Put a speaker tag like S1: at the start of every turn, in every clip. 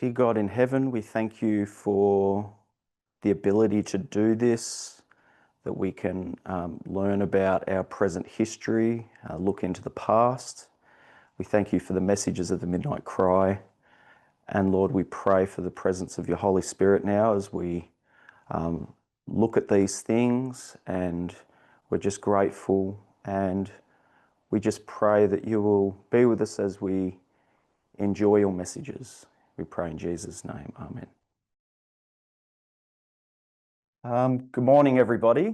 S1: Dear God in heaven, we thank you for the ability to do this, that we can learn about our present history, look into the past. We thank you for the messages of the Midnight Cry. And Lord, we pray for the presence of your Holy Spirit now as we look at these things, and we're just grateful, and we just pray that you will be with us as we enjoy your messages. We pray in Jesus' name. Amen. Good morning, everybody.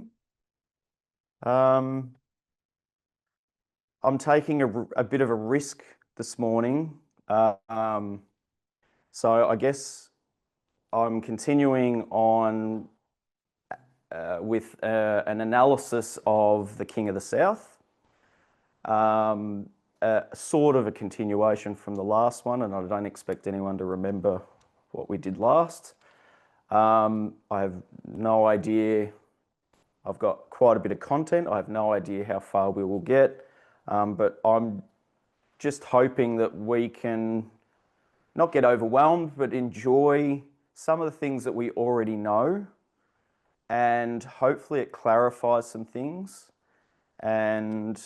S1: I'm taking a bit of a risk this morning. So I guess I'm continuing on with an analysis of the King of the South. Sort of a continuation from the last one, and I don't expect anyone to remember what we did last. I have no idea. I've got quite a bit of content. I have no idea how far we will get, but I'm just hoping that we can not get overwhelmed, but enjoy some of the things that we already know, and hopefully it clarifies some things. And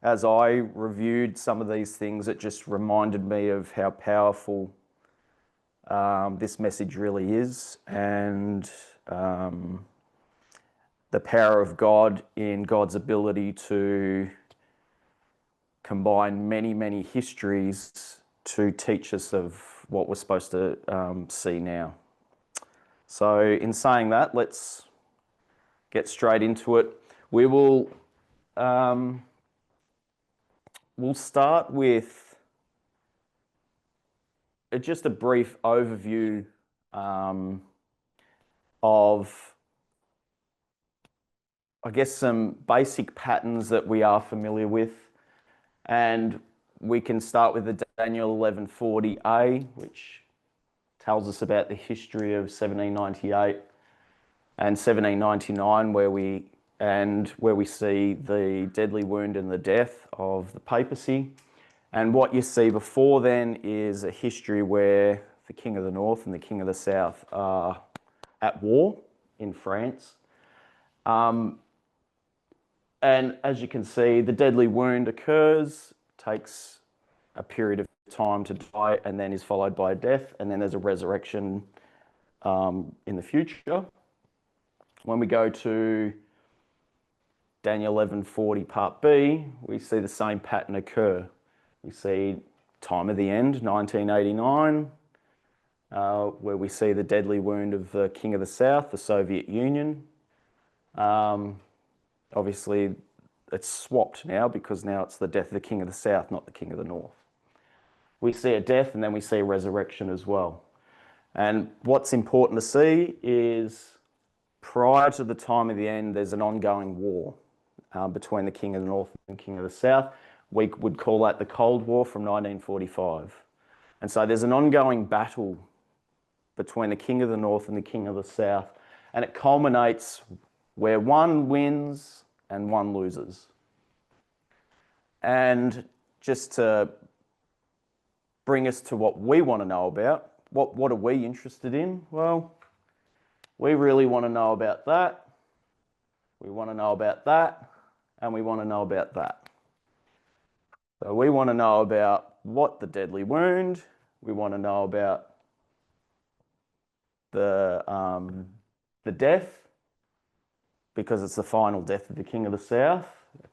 S1: as I reviewed some of these things, it just reminded me of how powerful this message really is, and the power of God in God's ability to combine many, many histories to teach us of what we're supposed to see now. So in saying that, let's get straight into it. We will we'll start with just a brief overview of, I guess, some basic patterns that we are familiar with. And we can start with the Daniel 1140A, which tells us about the history of 1798 and 1799, where we see the deadly wound and the death of the papacy. And what you see before then is a history where the King of the North and the King of the South are at war in France. And as you can see, the deadly wound occurs, takes a period of time to die, and then is followed by a death, and then there's a resurrection in the future. When we go to Daniel 1140 Part B, we see the same pattern occur. We see time of the end, 1989, where we see the deadly wound of the King of the South, the Soviet Union. Obviously, it's swapped now, because now it's the death of the King of the South, not the King of the North. We see a death, and then we see a resurrection as well. And what's important to see is, prior to the time of the end, there's an ongoing war between the King of the North and King of the South. We would call that the Cold War from 1945. And so there's an ongoing battle between the King of the North and the King of the South, and it culminates where one wins and one loses. And just to bring us to what we want to know about, what are we interested in? Well, we really want to know about that, we want to know about that, and we want to know about that. So we want to know about what the deadly wound, we want to know about the death, because it's the final death of the King of the South,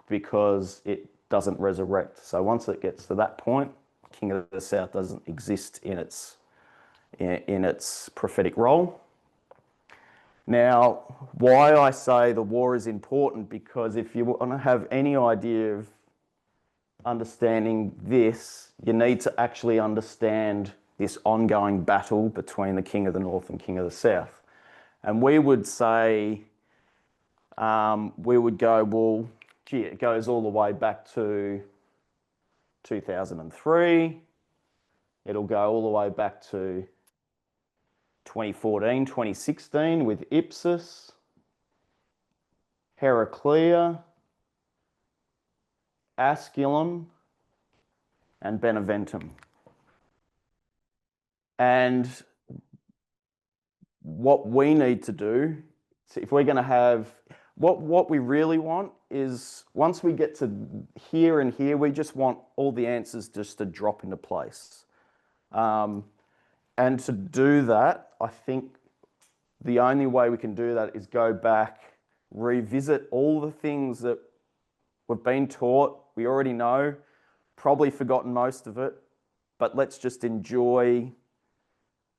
S1: because it doesn't resurrect. So once it gets to that point, King of the South doesn't exist in its prophetic role. Now, why I say the war is important, because if you want to have any idea of understanding this, you need to actually understand this ongoing battle between the King of the North and King of the South. And we would say, we would go, well, gee, it goes all the way back to 2003. It'll go all the way back to 2014, 2016 with Ipsus, Heraclea, Asculum, and Beneventum. And what we need to do, so if we're going to have, what we really want is, once we get to here and here, we just want all the answers just to drop into place. And to do that, I think the only way we can do that is go back, revisit all the things that we've been taught, we already know, probably forgotten most of it, but let's just enjoy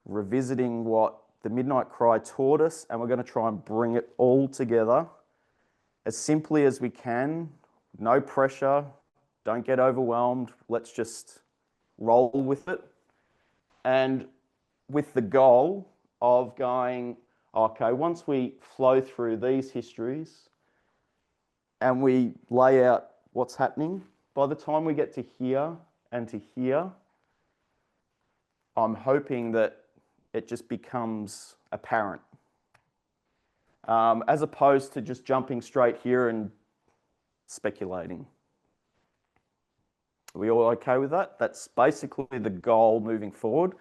S1: revisiting what the Midnight Cry taught us, and we're going to try and bring it all together as simply as we can. No pressure, don't get overwhelmed, let's just roll with it. And with the goal of going, okay, once we flow through these histories and we lay out what's happening, by the time we get to here and to here, I'm hoping that it just becomes apparent. As opposed to just jumping straight here and speculating. Are we all okay with that? That's basically the goal moving forward.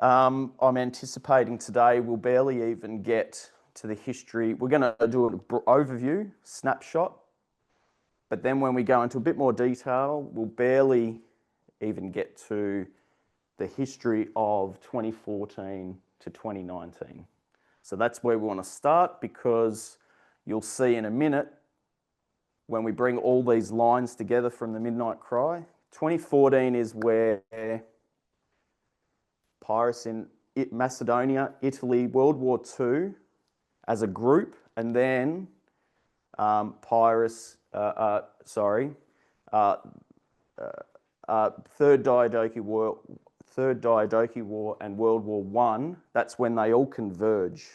S1: I'm anticipating today we'll barely even get to the history. We're going to do an overview, snapshot, but then when we go into a bit more detail, we'll barely even get to the history of 2014 to 2019. So that's where we want to start, because you'll see in a minute when we bring all these lines together from the Midnight Cry, 2014 is where Pyrrhus in Macedonia, Italy, World War II as a group, and then Pyrrhus, Third Diadochi War and World War I, that's when they all converge,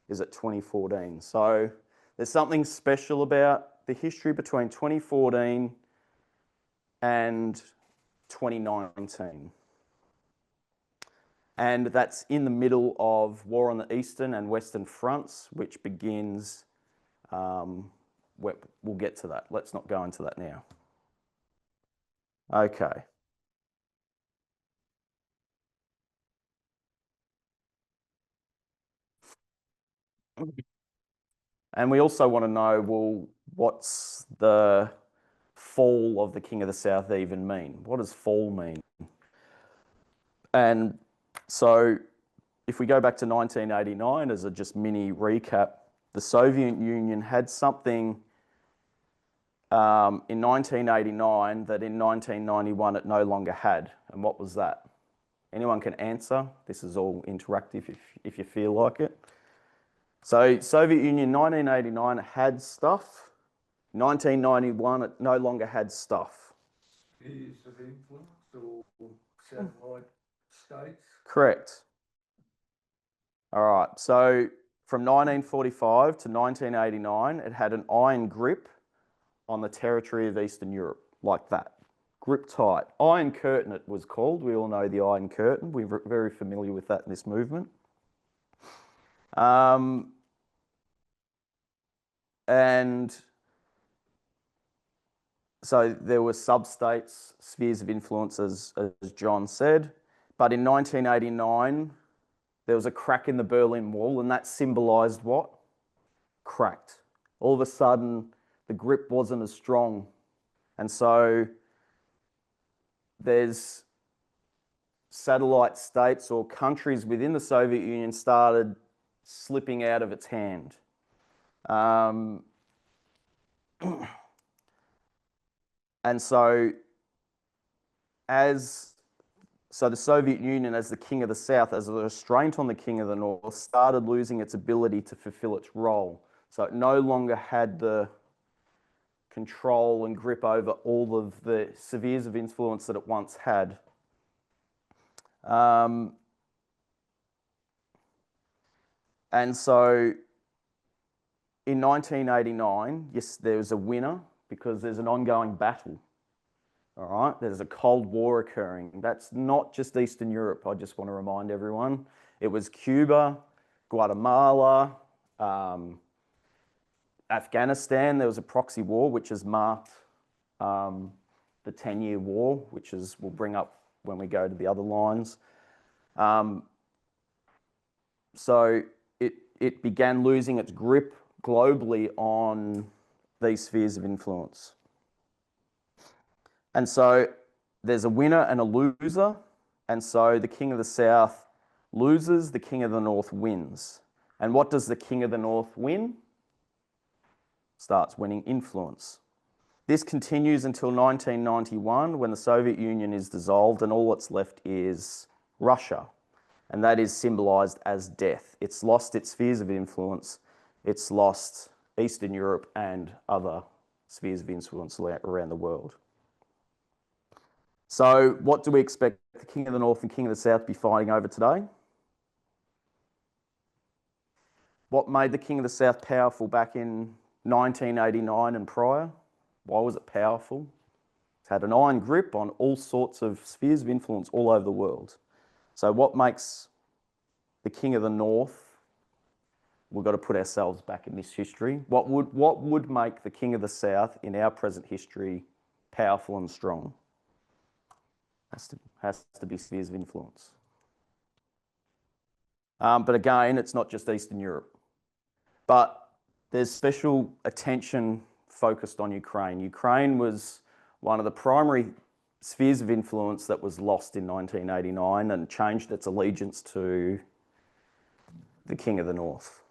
S1: is at 2014. So there's something special about the history between 2014 and 2019. And that's in the middle of war on the Eastern and Western fronts, which begins, we'll get to that. Let's not go into that now. Okay. And we also want to know, well, what's the fall of the King of the South even mean? What does fall mean? And so if we go back to 1989 as a just mini recap, the Soviet Union had something in 1989 that in 1991 it no longer had. And what was that? Anyone can answer. This is all interactive if you feel like it. So Soviet Union 1989 had stuff. 1991 it no longer had stuff.
S2: Spheres of influence or satellite states?
S1: Correct. All right, so from 1945 to 1989, it had an iron grip on the territory of Eastern Europe, like that. Grip tight. Iron Curtain it was called. We all know the Iron Curtain. We're very familiar with that in this movement. And so there were sub-states, spheres of influence, as John said. But in 1989, there was a crack in the Berlin Wall, and that symbolized what? Cracked. All of a sudden, the grip wasn't as strong. And so there's satellite states or countries within the Soviet Union started slipping out of its hand. And so the Soviet Union, as the King of the South, as a restraint on the King of the North, started losing its ability to fulfill its role. So it no longer had the control and grip over all of the spheres of influence that it once had. And so in 1989, yes, there was a winner because there's an ongoing battle. All right, there's a Cold War occurring. That's not just Eastern Europe, I just want to remind everyone. It was Cuba, Guatemala, Afghanistan. There was a proxy war, which has marked the 10-year war, which we'll bring up when we go to the other lines. So it began losing its grip globally on these spheres of influence. And so there's a winner and a loser. And so the King of the South loses, the King of the North wins. And what does the King of the North win? Starts winning influence. This continues until 1991 when the Soviet Union is dissolved and all that's left is Russia. And that is symbolised as death. It's lost its spheres of influence. It's lost Eastern Europe and other spheres of influence around the world. So what do we expect the King of the North and King of the South to be fighting over today? What made the King of the South powerful back in 1989 and prior? Why was it powerful? It's had an iron grip on all sorts of spheres of influence all over the world. So what makes the King of the North? We've got to put ourselves back in this history. What would make the King of the South in our present history powerful and strong? Has to be spheres of influence. But again, it's not just Eastern Europe. But there's special attention focused on Ukraine. Ukraine was one of the primary spheres of influence that was lost in 1989 and changed its allegiance to the King of the North.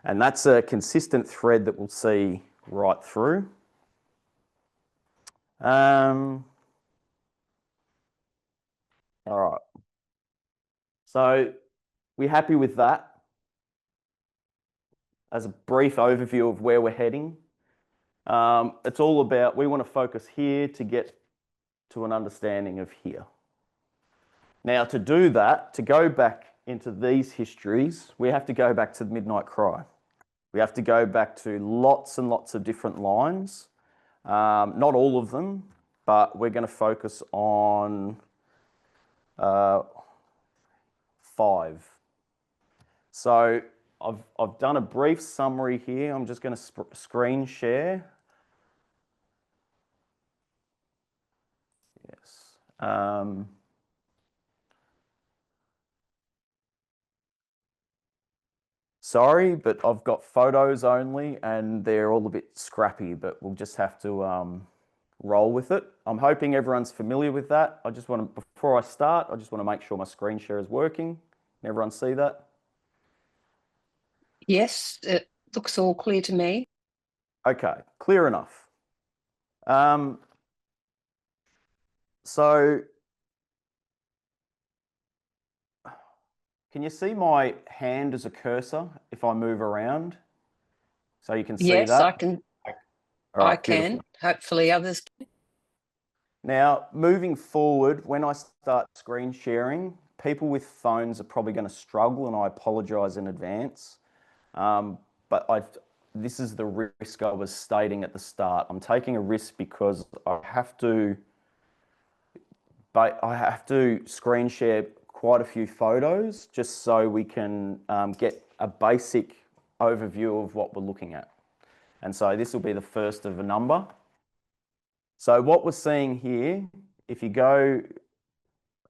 S1: And that's a consistent thread that we'll see right through. All right. So we're happy with that. As a brief overview of where we're heading, it's all about, we want to focus here to get to an understanding of here. Now, to do that, to go back into these histories, we have to go back to the Midnight Cry. We have to go back to lots and lots of different lines. Not all of them, but we're going to focus on 5. So I've done a brief summary here. I'm just going to screen share. Yes. Sorry, but I've got photos only and they're all a bit scrappy, but we'll just have to roll with it. I'm hoping everyone's familiar with that. Before I start, I just want to make sure my screen share is working. Can everyone see that?
S3: Yes, it looks all clear to me.
S1: Okay, clear enough. So can you see my hand as a cursor if I move around? So you can see
S3: Yes,
S1: that?
S3: I can.
S1: All right,
S3: I can.
S1: beautiful.
S3: Hopefully others can.
S1: Now, moving forward, when I start screen sharing, people with phones are probably going to struggle, and I apologise in advance. But this is the risk I was stating at the start. I'm taking a risk because I have to screen share quite a few photos just so we can get a basic overview of what we're looking at. And so this will be the first of a number. So what we're seeing here, if you go,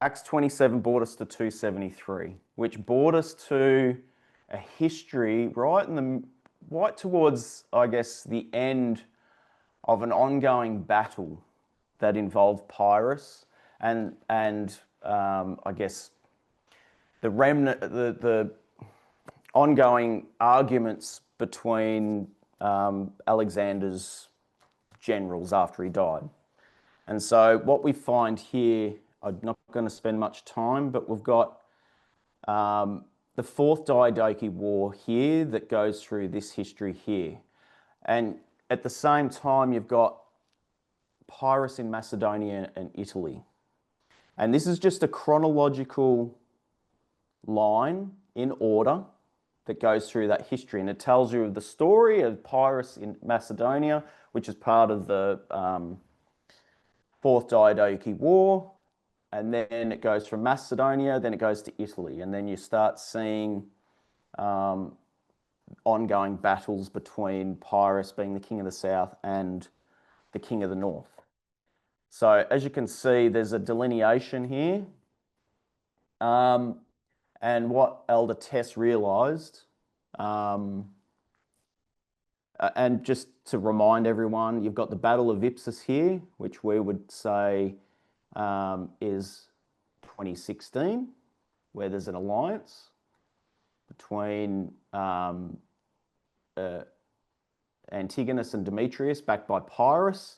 S1: Acts 27 brought us to 273, which brought us to a history right towards, I guess, the end of an ongoing battle that involved Pyrrhus and I guess the ongoing arguments between Alexander's generals after he died. And so what we find here, I'm not going to spend much time, but we've got the Fourth Diadochi War here that goes through this history here. And at the same time, you've got Pyrrhus in Macedonia and Italy. And this is just a chronological line in order that goes through that history. And it tells you the story of Pyrrhus in Macedonia, which is part of the Fourth Diadochi War. And then it goes from Macedonia, then it goes to Italy. And then you start seeing ongoing battles between Pyrrhus being the king of the south and the king of the north. So as you can see, there's a delineation here. And what Elder Tess realised, and just to remind everyone, you've got the Battle of Ipsus here, which we would say is 2016, where there's an alliance between Antigonus and Demetrius, backed by Pyrrhus,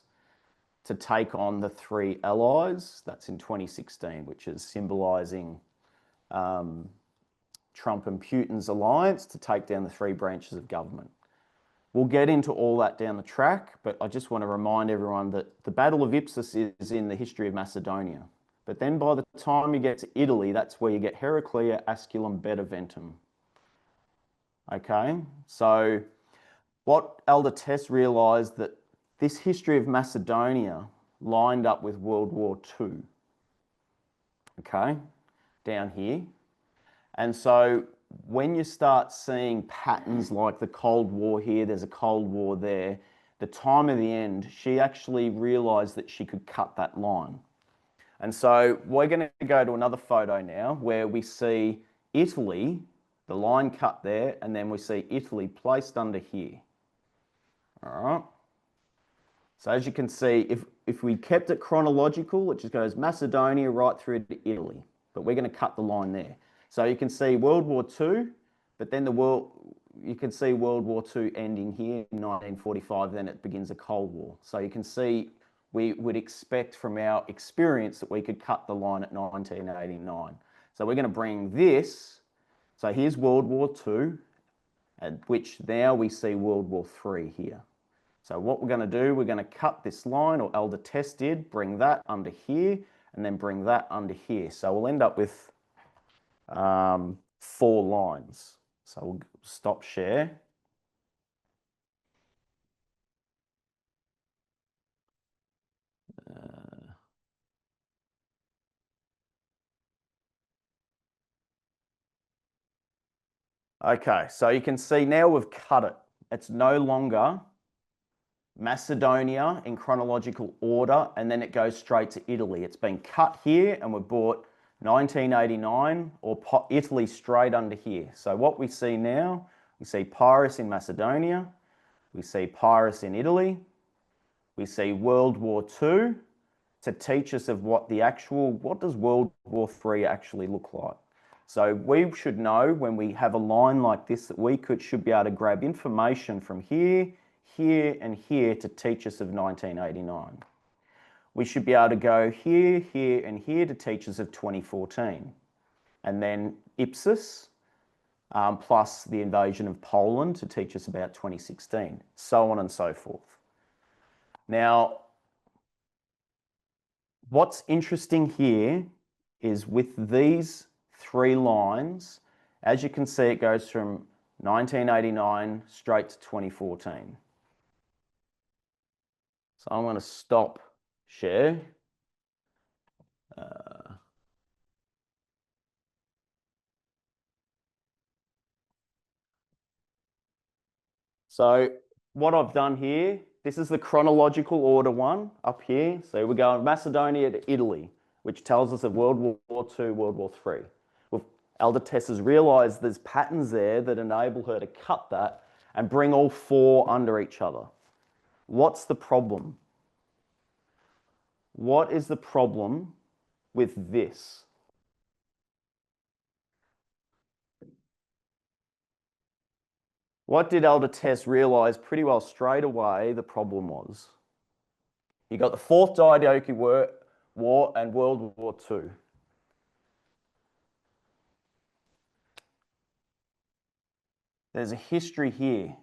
S1: to take on the three allies. That's in 2016, which is symbolising Trump and Putin's alliance to take down the three branches of government. We'll get into all that down the track, but I just want to remind everyone that the Battle of Ipsus is in the history of Macedonia. But then by the time you get to Italy, that's where you get Heraclea, Asculum, Beneventum. Okay, so what Elder Tess realised that this history of Macedonia lined up with World War II. Okay, down here. And so when you start seeing patterns like the Cold War here, there's a Cold War there, the time of the end, she actually realised that she could cut that line. And so we're going to go to another photo now where we see Italy, the line cut there, and then we see Italy placed under here. All right. So as you can see, if we kept it chronological, it just goes Macedonia right through to Italy, but we're going to cut the line there. So you can see World War II, but then you can see World War II ending here in 1945, then it begins a Cold War. So you can see we would expect from our experience that we could cut the line at 1989. So we're going to bring this, so here's World War II, at which now we see World War III here. So what we're going to do, we're going to cut this line, or Elder Tess did, bring that under here, and then bring that under here. So we'll end up with 4 lines. So we'll stop share. Okay, so you can see now we've cut it. It's no longer Macedonia in chronological order, and then it goes straight to Italy. It's been cut here, and we've brought 1989 or Italy straight under here. So what we see now, we see Pyrrhus in Macedonia, we see Pyrrhus in Italy, we see World War II to teach us of what does World War III actually look like. So we should know when we have a line like this that we should be able to grab information from here, here, and here to teach us of 1989. We should be able to go here, here, and here to teach us of 2014. And then Ipsus, plus the invasion of Poland to teach us about 2016, so on and so forth. Now, what's interesting here is with these 3 lines, as you can see, it goes from 1989 straight to 2014. So I'm going to stop share. So what I've done here, this is the chronological order one up here. So we're going Macedonia to Italy, which tells us of World War II, World War III. Elder Tess has realised there's patterns there that enable her to cut that and bring all 4 under each other. What's the problem? What is the problem with this? What did Elder Tess realise pretty well straight away the problem was? You got the 4th Diadochi War and World War II. There's a history here.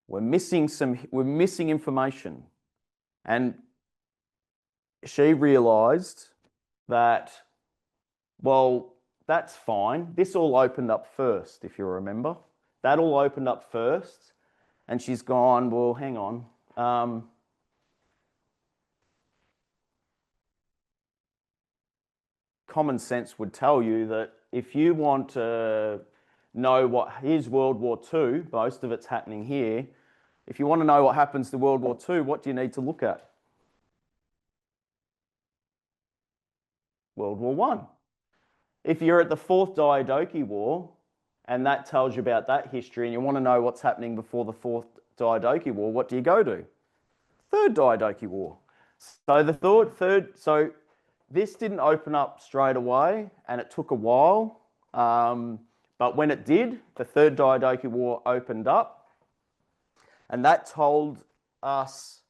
S1: We're missing information. And she realised that, well, that's fine. This all opened up first, if you remember. That all opened up first. And she's gone, well, hang on. Common sense would tell you that if you want to know what is World War II, most of it's happening here. If you want to know what happens to World War II, what do you need to look at? World War One. If you're at the Fourth Diadochi War, and that tells you about that history, and you want to know what's happening before the Fourth Diadochi War, what do you go to? Third Diadochi War. So so this didn't open up straight away, and it took a while. But when it did, the Third Diadochi War opened up, and that told us,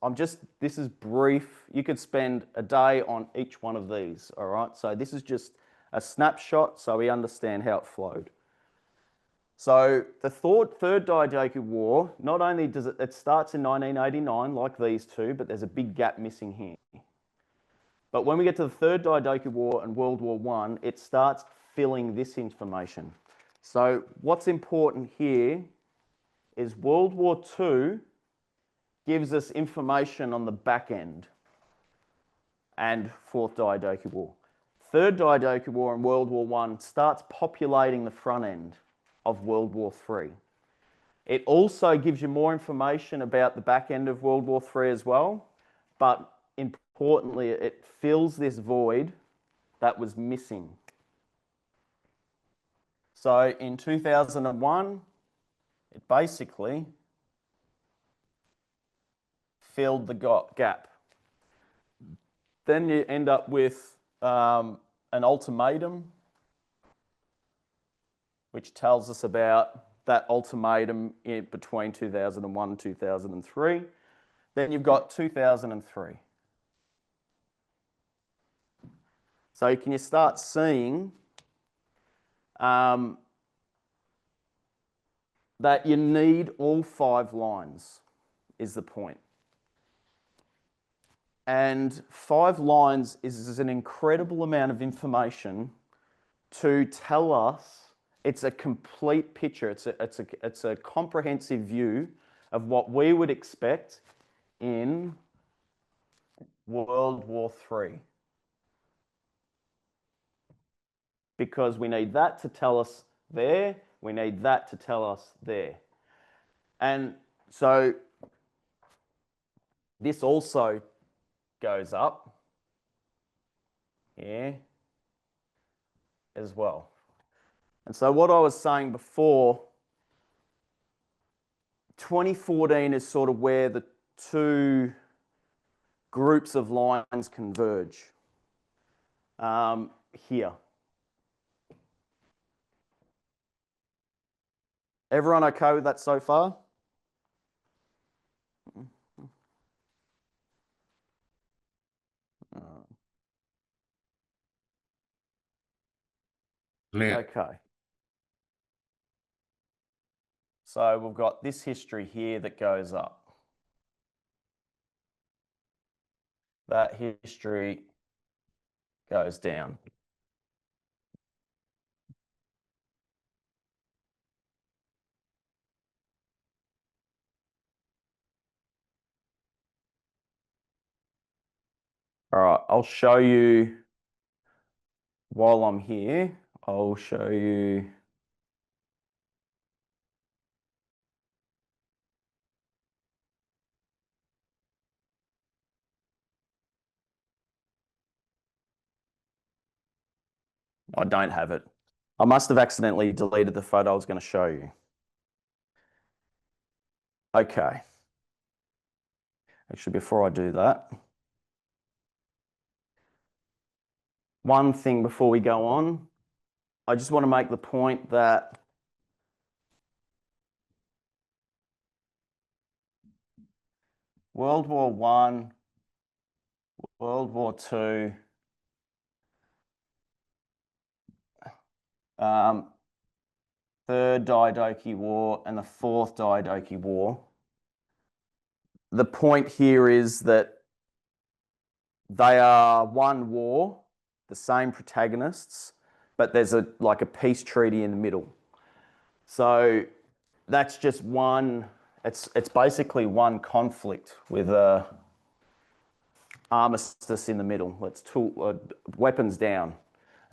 S1: this is brief. You could spend a day on each one of these, all right? So this is just a snapshot so we understand how it flowed. So the Third Diadochi War, not only does it starts in 1989 like these two, but there's a big gap missing here. But when we get to the Third Diadochi War and World War One, it starts filling this information. So what's important here is World War Two gives us information on the back end and Fourth Diadochi War. Third Diadochi War and World War One starts populating the front end of World War III. It also gives you more information about the back end of World War III as well, but importantly, it fills this void that was missing. So in 2001, it basically filled the gap. Then you end up with an ultimatum, which tells us about that ultimatum between 2001 and 2003. Then you've got 2003. So can you start seeing that you need all 5 lines is the point. And 5 lines is an incredible amount of information to tell us. It's a complete picture. It's a comprehensive view of what we would expect in World War III. Because we need that to tell us there, we need that to tell us there. And so this also goes up here as well. And so what I was saying before, 2014 is sort of where the two groups of lines converge here. Everyone okay with that so far? Okay. So we've got this history here that goes up. That history goes down. All right, I'll show you, while I'm here, I'll show you I don't have it. I must have accidentally deleted the photo I was going to show you. Okay. Actually, before I do that, one thing before we go on, I just want to make the point that World War I, World War II, Third Diadochi War and the Fourth Diadochi War. The point here is that they are one war, the same protagonists, but there's like a peace treaty in the middle. So that's just one, it's basically one conflict with a armistice in the middle. Let's weapons down,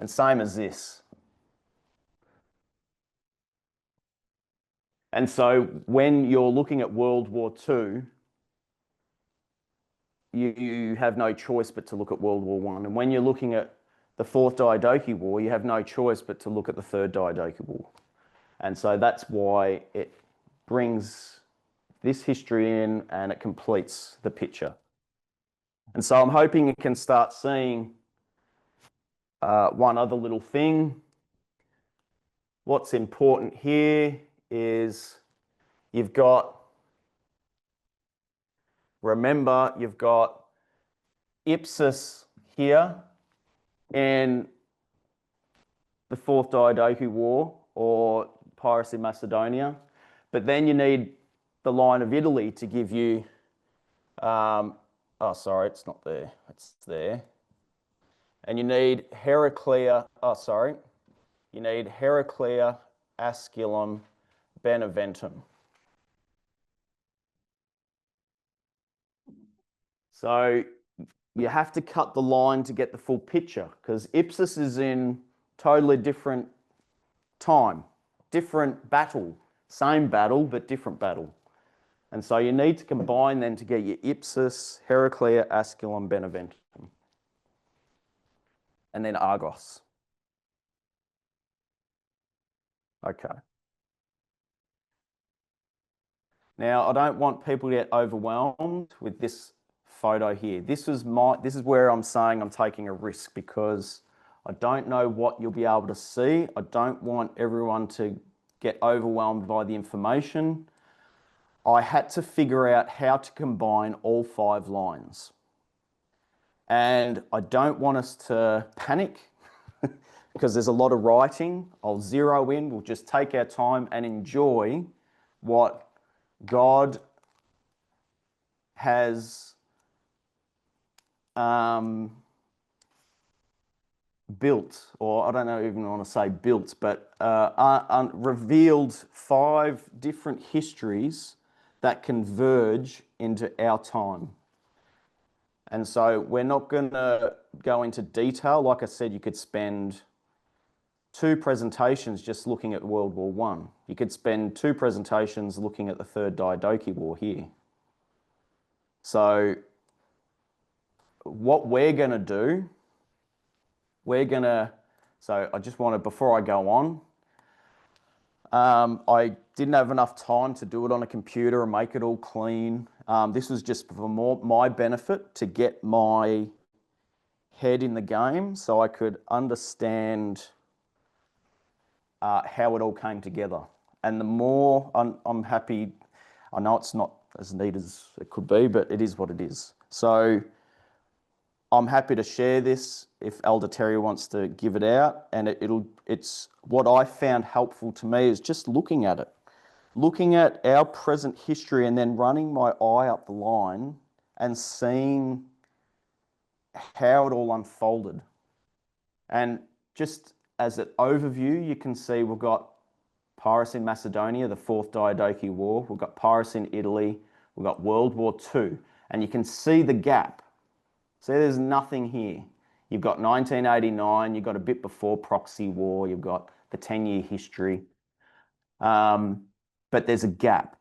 S1: and same as this. And so when you're looking at World War II, you have no choice but to look at World War I. And when you're looking at the Fourth Diadochi War, you have no choice but to look at the Third Diadochi War. And so that's why it brings this history in and it completes the picture. And so I'm hoping you can start seeing one other little thing. What's important here is remember, you've got Ipsus here in the Fourth Diadochi War or piracy Macedonia, but then you need the line of Italy to give you, oh, sorry, it's not there, it's there. And you need Heraclea, you need Heraclea, Asculum, Beneventum. So you have to cut the line to get the full picture because Ipsus is in totally different time, different battle, same battle, but different battle. And so you need to combine then to get your Ipsus, Heraclea, Asculum, Beneventum. And then Argos. Okay. Now, I don't want people to get overwhelmed with this photo here. This is where I'm saying I'm taking a risk because I don't know what you'll be able to see. I don't want everyone to get overwhelmed by the information. I had to figure out how to combine all 5 lines. And I don't want us to panic because there's a lot of writing. I'll zero in, we'll just take our time and enjoy what God has built, or I don't know even want to say built, but revealed 5 different histories that converge into our time. And so we're not going to go into detail. Like I said, you could spend 2 presentations just looking at World War I. You could spend 2 presentations looking at the Third Diadochi War here. So what we're going to do, so I just wanted, before I go on, I didn't have enough time to do it on a computer and make it all clean. This was just for my benefit to get my head in the game so I could understand how it all came together. And the more I'm happy, I know it's not as neat as it could be, but it is what it is. So I'm happy to share this if Elder Terry wants to give it out. And it's what I found helpful to me is just looking at it, looking at our present history and then running my eye up the line and seeing how it all unfolded. And just as an overview, you can see we've got piracy in Macedonia, the Fourth Diadochi War. We've got piracy in Italy. We've got World War II. And you can see the gap. See, there's nothing here. You've got 1989. You've got a bit before proxy war. You've got the 10-year history. But there's a gap.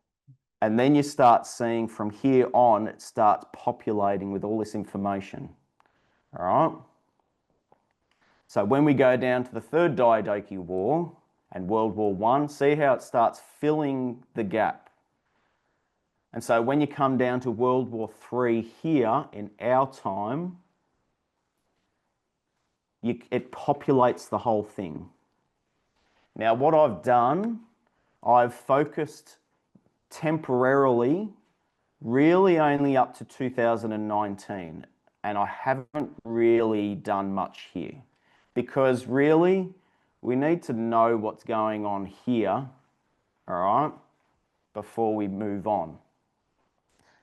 S1: And then you start seeing from here on, it starts populating with all this information. All right? So when we go down to the Third Diadochi War and World War I, see how it starts filling the gap. And so when you come down to World War III here in our time, it populates the whole thing. Now what I've done, I've focused temporarily really only up to 2019, and I haven't really done much here because really we need to know what's going on here, all right, before we move on.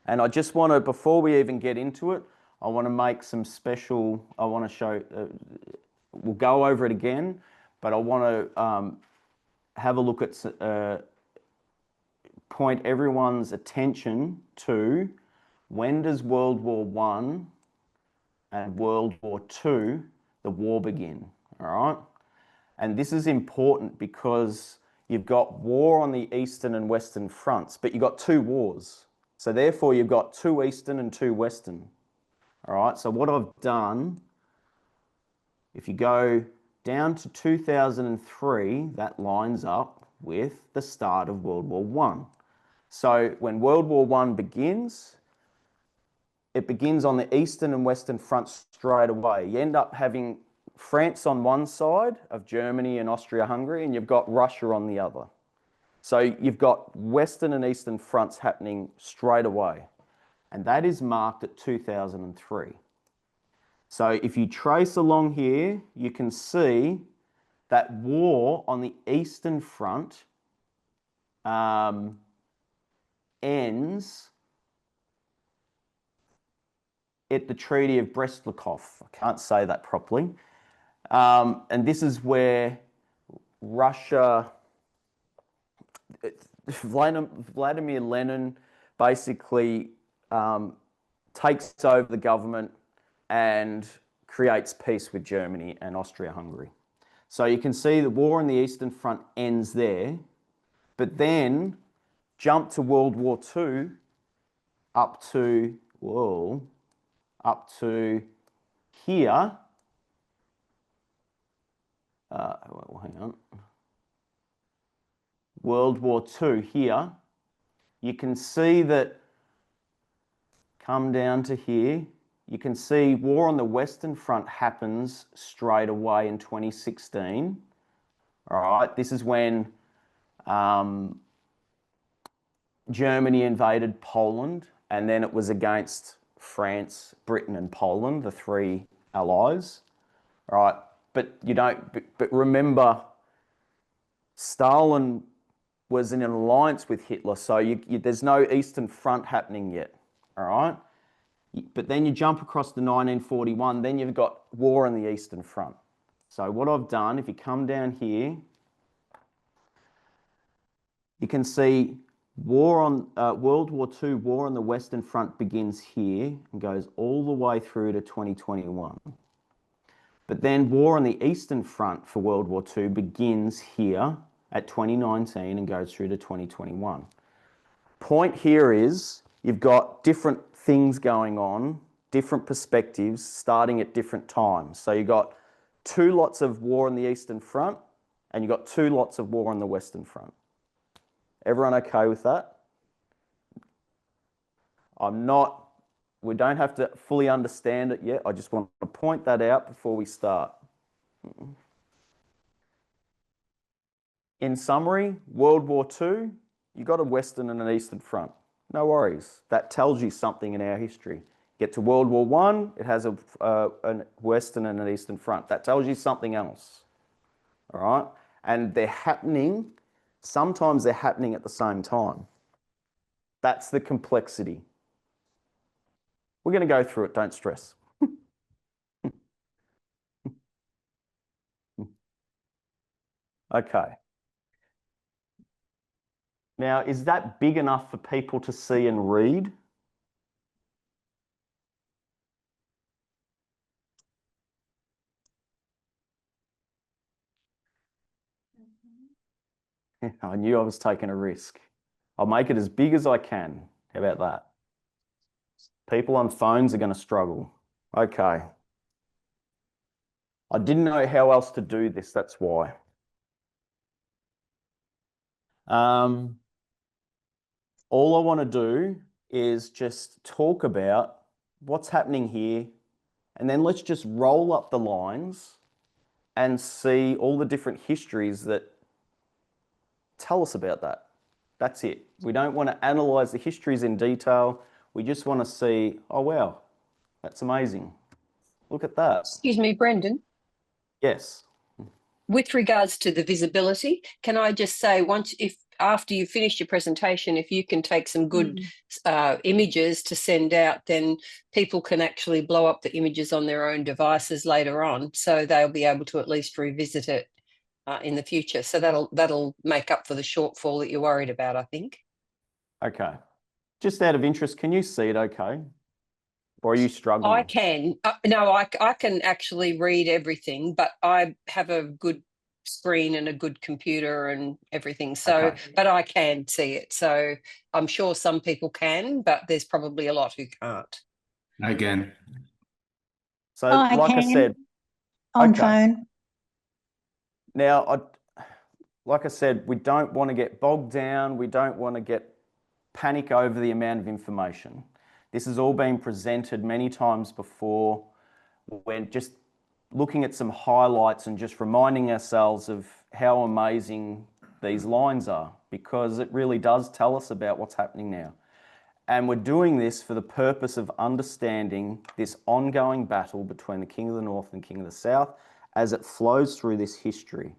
S1: And I just want to, before we even get into it, I want to make some special, I want to show, we'll go over it again, but I want to have a look at, point everyone's attention to when does World War I and World War II, the war begin, all right? And this is important because you've got war on the Eastern and Western fronts, but you've got 2 wars. So therefore you've got 2 Eastern and 2 Western. All right, so what I've done If you go down to 2003, that lines up with the start of World War I. So when World War I begins, it begins on the eastern and western fronts straight away. You end up having France on one side of Germany and Austria-Hungary, and you've got Russia on the other. So you've got western and eastern fronts happening straight away. And that is marked at 2003. So if you trace along here, you can see that war on the Eastern Front ends at the Treaty of Brest-Litovsk. I can't say that properly. And this is where Russia, Vladimir Lenin basically takes over the government and creates peace with Germany and Austria-Hungary. So you can see the war on the Eastern Front ends there, but then jump to World War II up to here. Well, hang on. World War II here. You can see that, come down to here, you can see war on the Western Front happens straight away in 2016. All right, this is when Germany invaded Poland, and then it was against France, Britain, and Poland, the three allies. All right, but remember, Stalin was in an alliance with Hitler, so there's no Eastern Front happening yet. All right. But then you jump across to 1941, then you've got war on the Eastern Front. So what I've done, if you come down here, you can see World War II, war on the Western Front begins here and goes all the way through to 2021. But then war on the Eastern Front for World War II begins here at 2019 and goes through to 2021. Point here is you've got different things going on, different perspectives starting at different times. So you've got 2 lots of war on the Eastern Front and you've got 2 lots of war on the Western Front. Everyone okay with that? We don't have to fully understand it yet. I just want to point that out before we start. In summary, World War II, you've got a Western and an Eastern Front. No worries. That tells you something in our history. Get to World War I, it has a Western and an Eastern Front. That tells you something else. All right? And they're happening, sometimes they're happening at the same time. That's the complexity. We're going to go through it, don't stress. Okay. Now, is that big enough for people to see and read? I knew I was taking a risk. I'll make it as big as I can. How about that? People on phones are going to struggle. Okay. I didn't know how else to do this, that's why. All I want to do is just talk about what's happening here, and then let's just roll up the lines and see all the different histories that tell us about that. That's it. We don't want to analyze the histories in detail. We just want to see, oh, wow, that's amazing. Look at that.
S3: Excuse me, Brenden.
S1: Yes.
S3: With regards to the visibility, can I just say after you finish your presentation, if you can take some good images to send out, then people can actually blow up the images on their own devices later on, so they'll be able to at least revisit it in the future. So that'll make up for the shortfall that you're worried about, I think.
S1: Okay. Just out of interest, can you see it okay? Or are you struggling?
S3: I can. No, I can actually read everything, but I have a good screen and a good computer and everything. So,
S1: Okay.
S3: but I can see it. So I'm sure some people can, but there's probably a lot who can't.
S4: Again.
S1: So like I said,
S4: On
S1: Okay.
S4: phone.
S1: Now, like I said, we don't want to get bogged down. We don't want to get panic over the amount of information. This has all been presented many times before. We're just looking at some highlights and just reminding ourselves of how amazing these lines are, because it really does tell us about what's happening now. And we're doing this for the purpose of understanding this ongoing battle between the King of the North and King of the South as it flows through this history.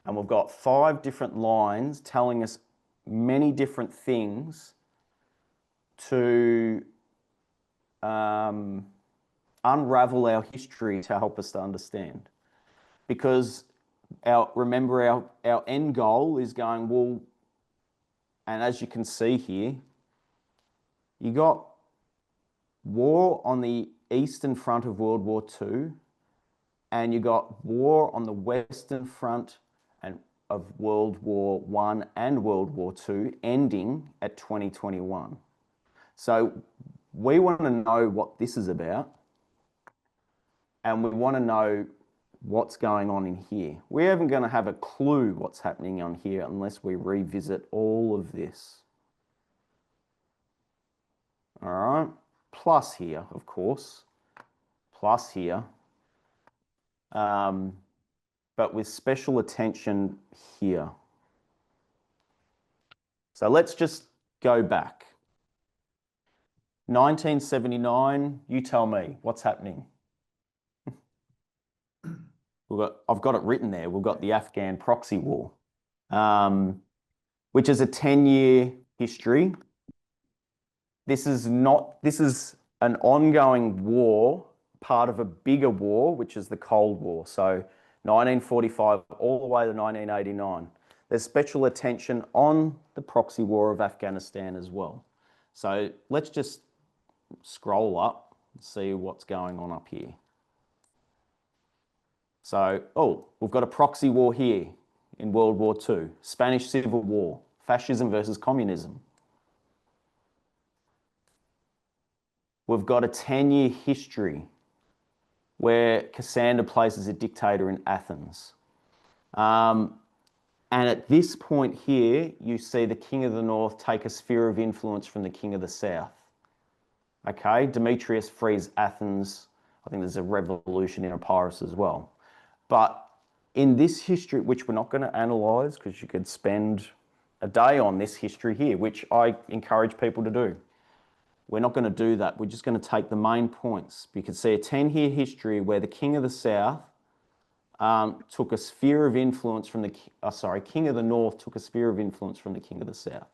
S1: And we've got 5 different lines telling us many different things to unravel our history to help us to understand. Because remember our end goal is going, well, and as you can see here, you got war on the eastern front of World War II, and you got war on the western front of World War I and World War II ending at 2021. So we want to know what this is about, and we want to know what's going on in here. We aren't going to have a clue what's happening on here unless we revisit all of this. All right, plus here, of course, plus here, but with special attention here. So let's just go back. 1979, you tell me, what's happening? I've got it written there. We've got the Afghan proxy war, which is a 10-year history. This is an ongoing war, part of a bigger war, which is the Cold War. So 1945 all the way to 1989. There's special attention on the proxy war of Afghanistan as well. So let's just scroll up and see what's going on up here. So, we've got a proxy war here in World War II, Spanish Civil War, fascism versus communism. We've got a 10-year history where Cassander places a dictator in Athens. And at this point here, you see the King of the North take a sphere of influence from the King of the South. Okay, Demetrius frees Athens. I think there's a revolution in Epirus as well. But in this history, which we're not going to analyse because you could spend a day on this history here, which I encourage people to do. We're not going to do that. We're just going to take the main points. You can see a 10-year history where the King of the South took a sphere of influence from King of the North took a sphere of influence from the King of the South.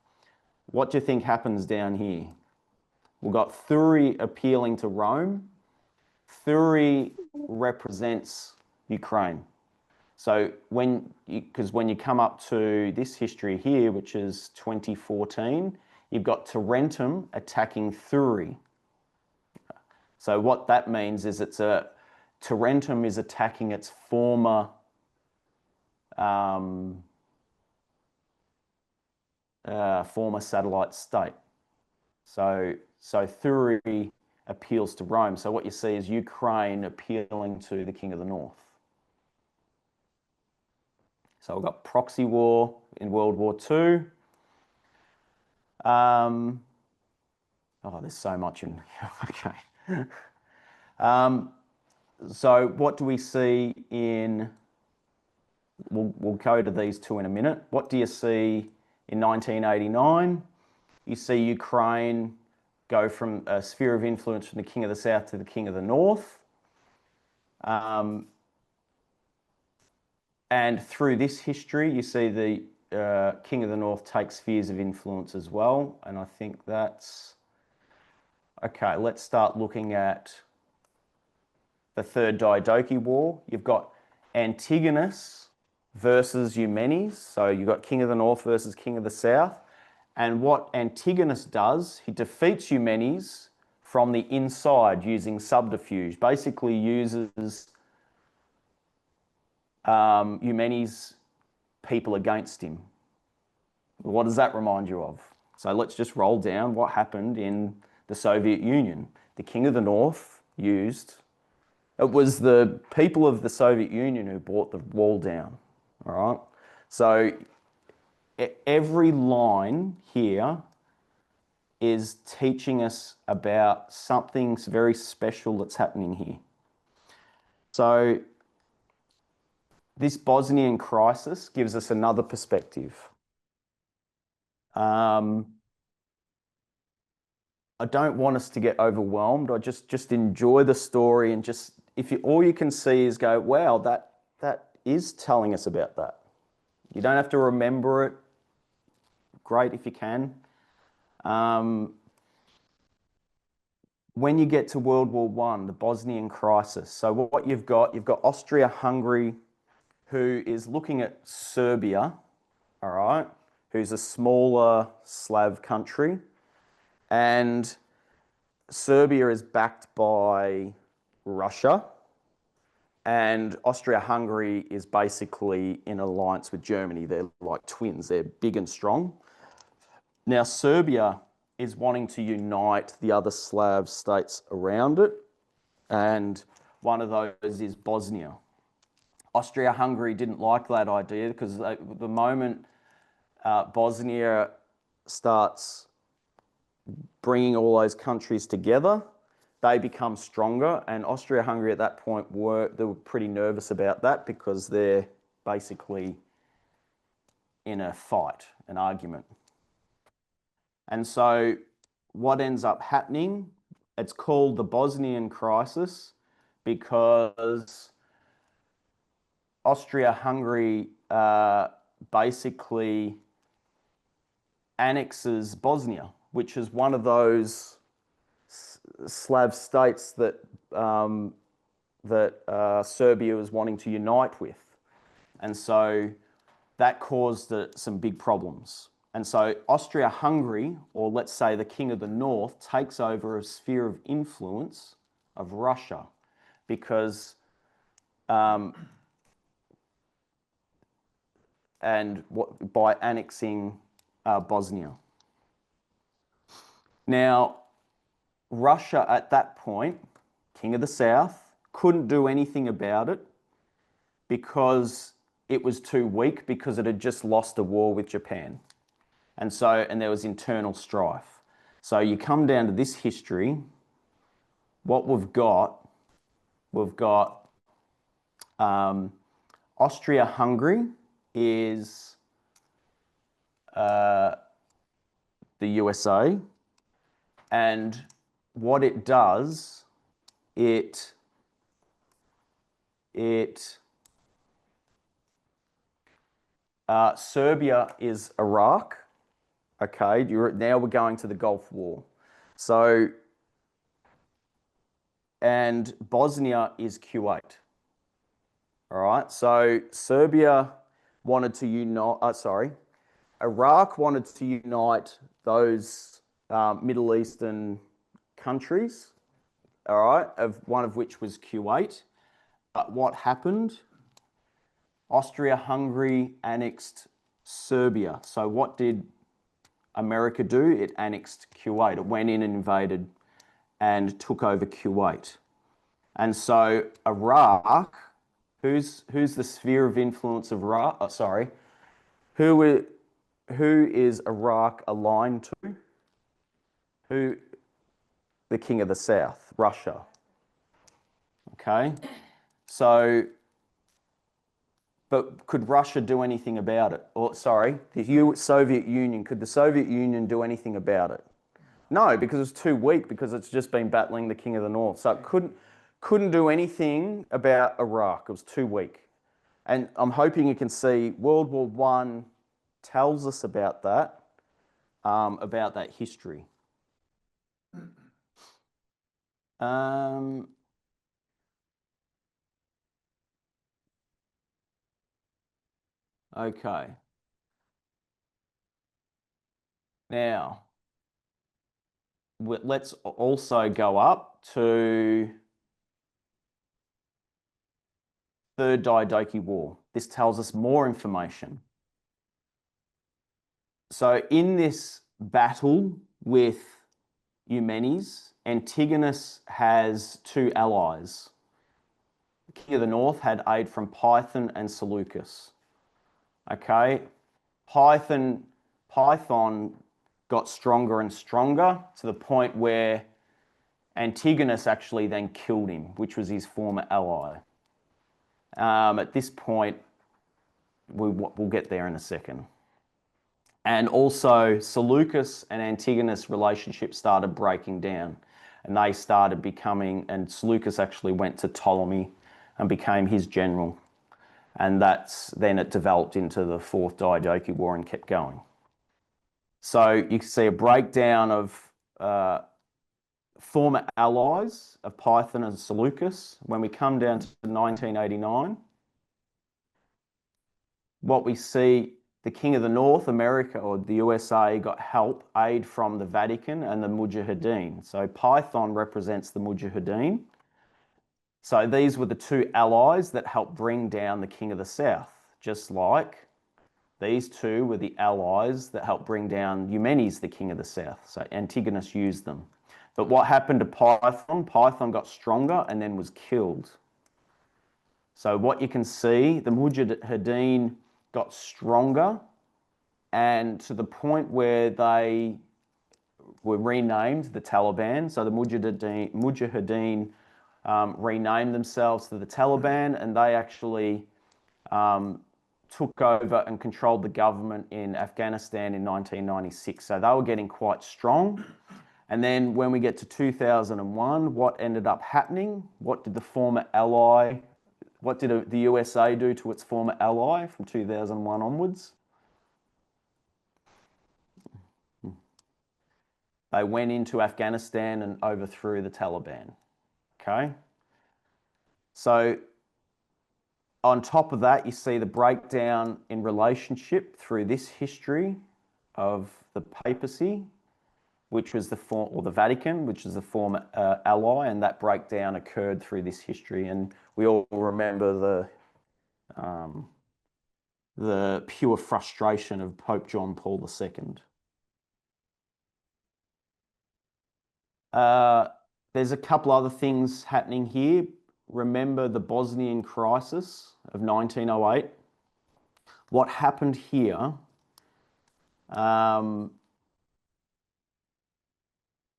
S1: What do you think happens down here? We've got Thurii appealing to Rome. Thurii represents Ukraine. So when you come up to this history here, which is 2014, you've got Tarentum attacking Thurii. So what that means is Tarentum is attacking its former satellite state. So Thurii appeals to Rome. So what you see is Ukraine appealing to the King of the North. So we've got proxy war in World War II. There's so much in here. Okay. So what do we see in, we'll go to these two in a minute. What do you see in 1989? You see Ukraine go from a sphere of influence from the King of the South to the King of the North. And through this history, you see the King of the North take spheres of influence as well. And I think that's, okay, let's start looking at the Third Diadochi War. You've got Antigonus versus Eumenes. So you've got King of the North versus King of the South. And what Antigonus does, he defeats Eumenes from the inside using subterfuge, basically uses Eumenes' people against him. What does that remind you of? So let's just roll down what happened in the Soviet Union. The King of the North used It was the people of the Soviet Union who brought the wall down, all right? So every line here is teaching us about something very special that's happening here. So this Bosnian crisis gives us another perspective. I don't want us to get overwhelmed. I just enjoy the story, and just if you all you can see is go, wow, that is telling us about that. You don't have to remember it. Great if you can. When you get to World War I, the Bosnian crisis. So what you've got Austria-Hungary, who is looking at Serbia, all right, who's a smaller Slav country. And Serbia is backed by Russia, and Austria-Hungary is basically in alliance with Germany. They're like twins. They're big and strong. Now, Serbia is wanting to unite the other Slav states around it, and one of those is Bosnia. Austria-Hungary didn't like that idea because the moment Bosnia starts bringing all those countries together, they become stronger, and Austria-Hungary at that point they were pretty nervous about that because they're basically in a fight, an argument. And so what ends up happening, it's called the Bosnian crisis because Austria-Hungary basically annexes Bosnia, which is one of those Slav states that Serbia was wanting to unite with. And so that caused some big problems. And so Austria-Hungary, or let's say the King of the North, takes over a sphere of influence of Russia because by annexing Bosnia. Now, Russia at that point, King of the South, couldn't do anything about it because it was too weak, because it had just lost a war with Japan. And there was internal strife. So you come down to this history, what we've got Austria-Hungary is the USA, and what it does, Serbia is Iraq. Okay, now we're going to the Gulf War. So, and Bosnia is Kuwait. All right, so Serbia wanted to unite, Iraq wanted to unite those Middle Eastern countries, all right, one of which was Kuwait. But what happened? Austria-Hungary annexed Serbia. So what did America do? It annexed Kuwait. It went in and invaded and took over Kuwait. And so Iraq, who's the sphere of influence of Iraq? Who is Iraq aligned to? The King of the South, Russia. Okay, so, but could Russia do anything about it? Or the Soviet Union, could the Soviet Union do anything about it? No, because it's too weak, because it's just been battling the King of the North. So it couldn't do anything about Iraq. It was too weak. And I'm hoping you can see World War I tells us about that history. Okay. Now, let's also go up to Third Diadochi War. This tells us more information. So in this battle with Eumenes, Antigonus has two allies. the King of the North had aid from Python and Seleucus. Okay, Python got stronger and stronger to the point where Antigonus actually then killed him, which was his former ally. At this point, we'll get there in a second. And also Seleucus and Antigonus' relationship started breaking down, and they started becoming, and Seleucus actually went to Ptolemy and became his general. And then it developed into the Fourth Diadochi War and kept going. So you can see a breakdown of former allies of Python and Seleucus. When we come down to 1989, what we see, the King of the North, America, or the USA, got aid from the Vatican and the Mujahideen. So Python represents the Mujahideen. So these were the two allies that helped bring down the King of the South, just like these two were the allies that helped bring down Eumenes, the King of the South. So Antigonus used them. But what happened to Python? Python got stronger and then was killed. So what you can see, the Mujahideen got stronger, and to the point where they were renamed the Taliban. So the Mujahideen renamed themselves to the Taliban, and they actually took over and controlled the government in Afghanistan in 1996. So they were getting quite strong. And then when we get to 2001, what ended up happening? What did the former ally, what did the USA do to its former ally from 2001 onwards? They went into Afghanistan and overthrew the Taliban. Okay? So on top of that, you see the breakdown in relationship through this history of the papacy, which was the Vatican, which is the former ally, and that breakdown occurred through this history. And we all remember the pure frustration of Pope John Paul II. There's a couple other things happening here. Remember the Bosnian crisis of 1908. What happened here,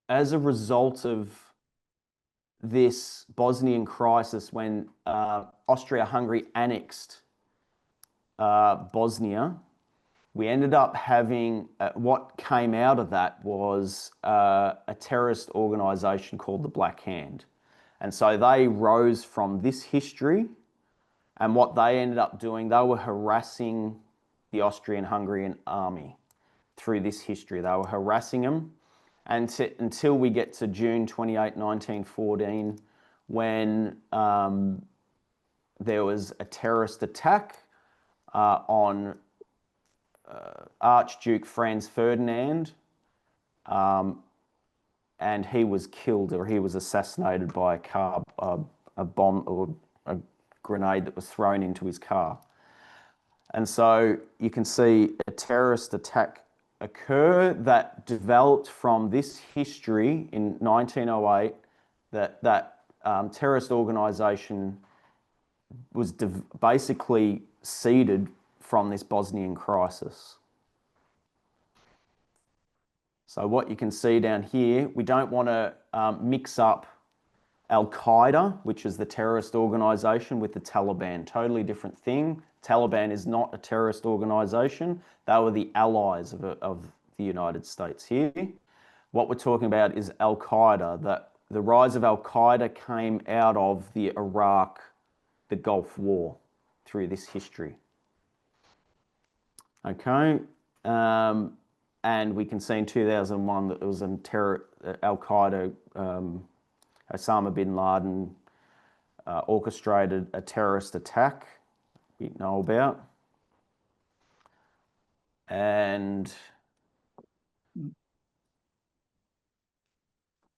S1: as a result of this Bosnian crisis, when Austria-Hungary annexed Bosnia, we ended up having, what came out of that was a terrorist organisation called the Black Hand. And so they rose from this history, and what they ended up doing, they were harassing the Austrian-Hungarian army through this history. They were harassing them until we get to June 28, 1914, when there was a terrorist attack on Archduke Franz Ferdinand, and he was killed, or he was assassinated by a bomb or a grenade that was thrown into his car. And so you can see a terrorist attack occur that developed from this history in 1908, that terrorist organisation was basically seeded from this Bosnian crisis. So what you can see down here, we don't want to mix up Al-Qaeda, which is the terrorist organisation, with the Taliban. Totally different thing. Taliban is not a terrorist organisation. They were the allies of the United States here. What we're talking about is Al-Qaeda. That the rise of Al-Qaeda came out of the Gulf War, through this history. Okay. And we can see in 2001 that it was Al-Qaeda, Osama bin Laden orchestrated a terrorist attack we know about. And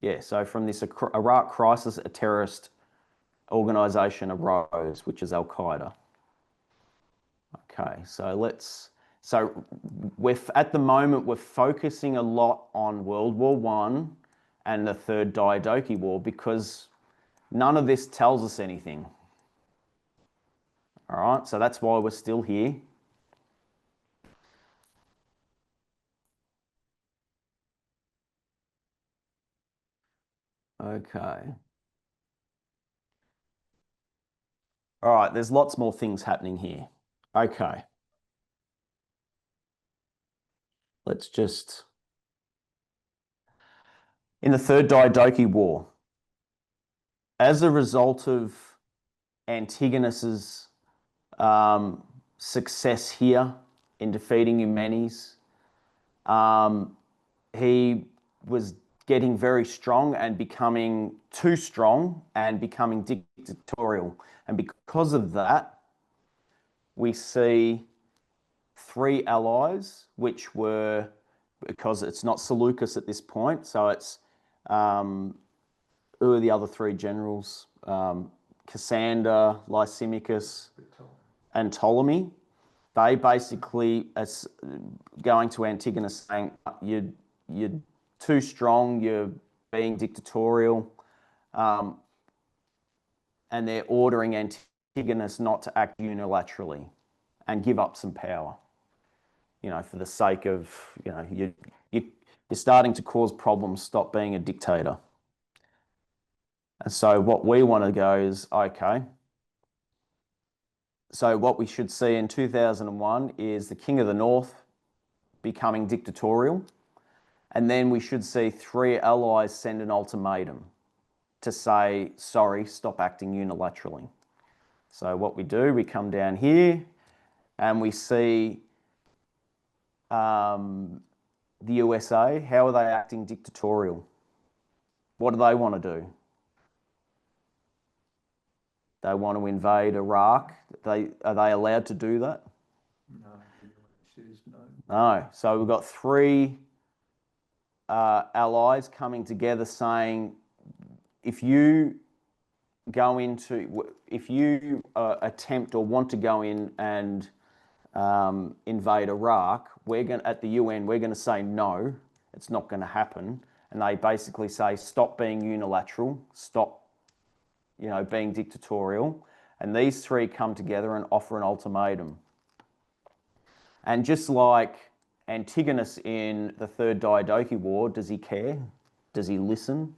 S1: yeah, so from this Iraq crisis, a terrorist organisation arose, which is Al-Qaeda. Okay, so at the moment, we're focusing a lot on World War I and the Third Diadochi War, because none of this tells us anything. All right, so that's why we're still here. Okay. All right, there's lots more things happening here. Okay. Let's just... In the Third Diadochi War, as a result of Antigonus's success here in defeating Eumenes, he was getting very strong and becoming too strong and becoming dictatorial. And because of that, we see three allies, which were, because it's not Seleucus at this point, so it's, who are the other three generals? Cassander, Lysimachus, and Ptolemy. They basically are going to Antigonus saying, you're too strong, you're being dictatorial, and they're ordering Antigonus not to act unilaterally and give up some power, you know, for the sake of, you know, you're starting to cause problems, stop being a dictator. And so what we want to go is, okay, so what we should see in 2001 is the King of the North becoming dictatorial. And then we should see three allies send an ultimatum to say, sorry, stop acting unilaterally. So what we do, we come down here and we see the USA. How are they acting dictatorial? What do they want to do? They want to invade Iraq. Are they allowed to do that?
S2: No, it says no.
S1: No. So we've got three allies coming together saying, if you go into, if you attempt or want to go in and invade Iraq, we're going at the UN, we're going to say no, it's not going to happen. And they basically say, stop being unilateral, stop, you know, being dictatorial. And these three come together and offer an ultimatum. And just like Antigonus in the Third Diadochi War, does he care? Does he listen?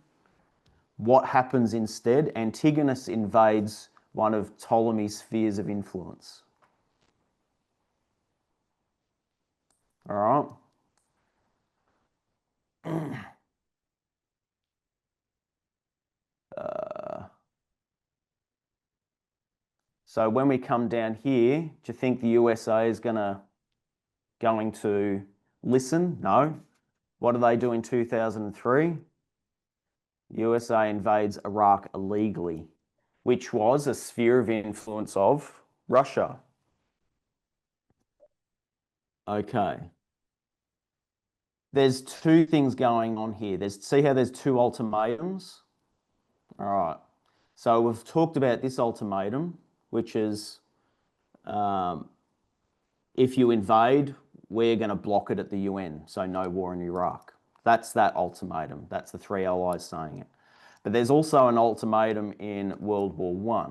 S1: What happens instead? Antigonus invades one of Ptolemy's spheres of influence. All right. So when we come down here, do you think the USA is going to listen? No. What do they do in 2003? USA invades Iraq illegally, which was a sphere of influence of Russia. Okay. There's two things going on here. See how there's two ultimatums? All right. So we've talked about this ultimatum, which is if you invade, we're going to block it at the UN, so no war in Iraq. That's that ultimatum. That's the three allies saying it. But there's also an ultimatum in World War I,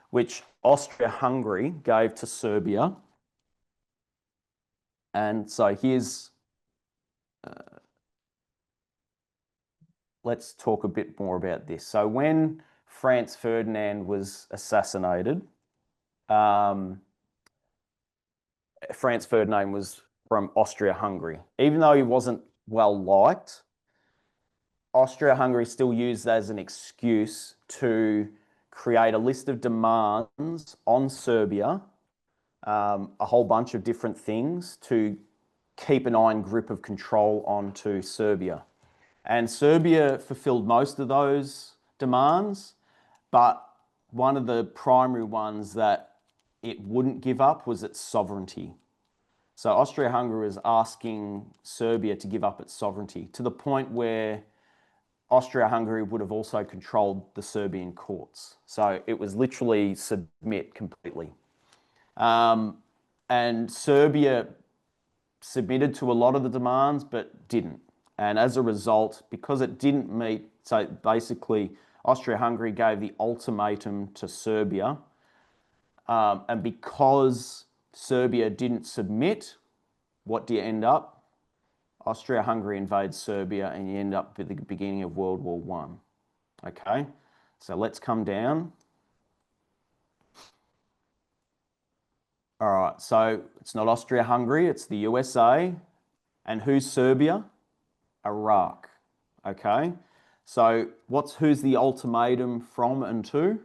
S1: which Austria-Hungary gave to Serbia. And so here's, let's talk a bit more about this. So when Franz Ferdinand was assassinated, Franz Ferdinand was from Austria-Hungary. Even though he wasn't well liked, Austria-Hungary still used that as an excuse to create a list of demands on Serbia, a whole bunch of different things to keep an iron grip of control onto Serbia. And Serbia fulfilled most of those demands, but one of the primary ones that it wouldn't give up was its sovereignty. So Austria-Hungary was asking Serbia to give up its sovereignty to the point where Austria-Hungary would have also controlled the Serbian courts. So it was literally submit completely. And Serbia submitted to a lot of the demands, but didn't. And as a result, because it didn't meet, so basically Austria-Hungary gave the ultimatum to Serbia, And because Serbia didn't submit, what do you end up? Austria-Hungary invades Serbia and you end up with the beginning of World War I. Okay, so let's come down. All right, so it's not Austria-Hungary, it's the USA. And who's Serbia? Iraq. Okay, so who's the ultimatum from and to?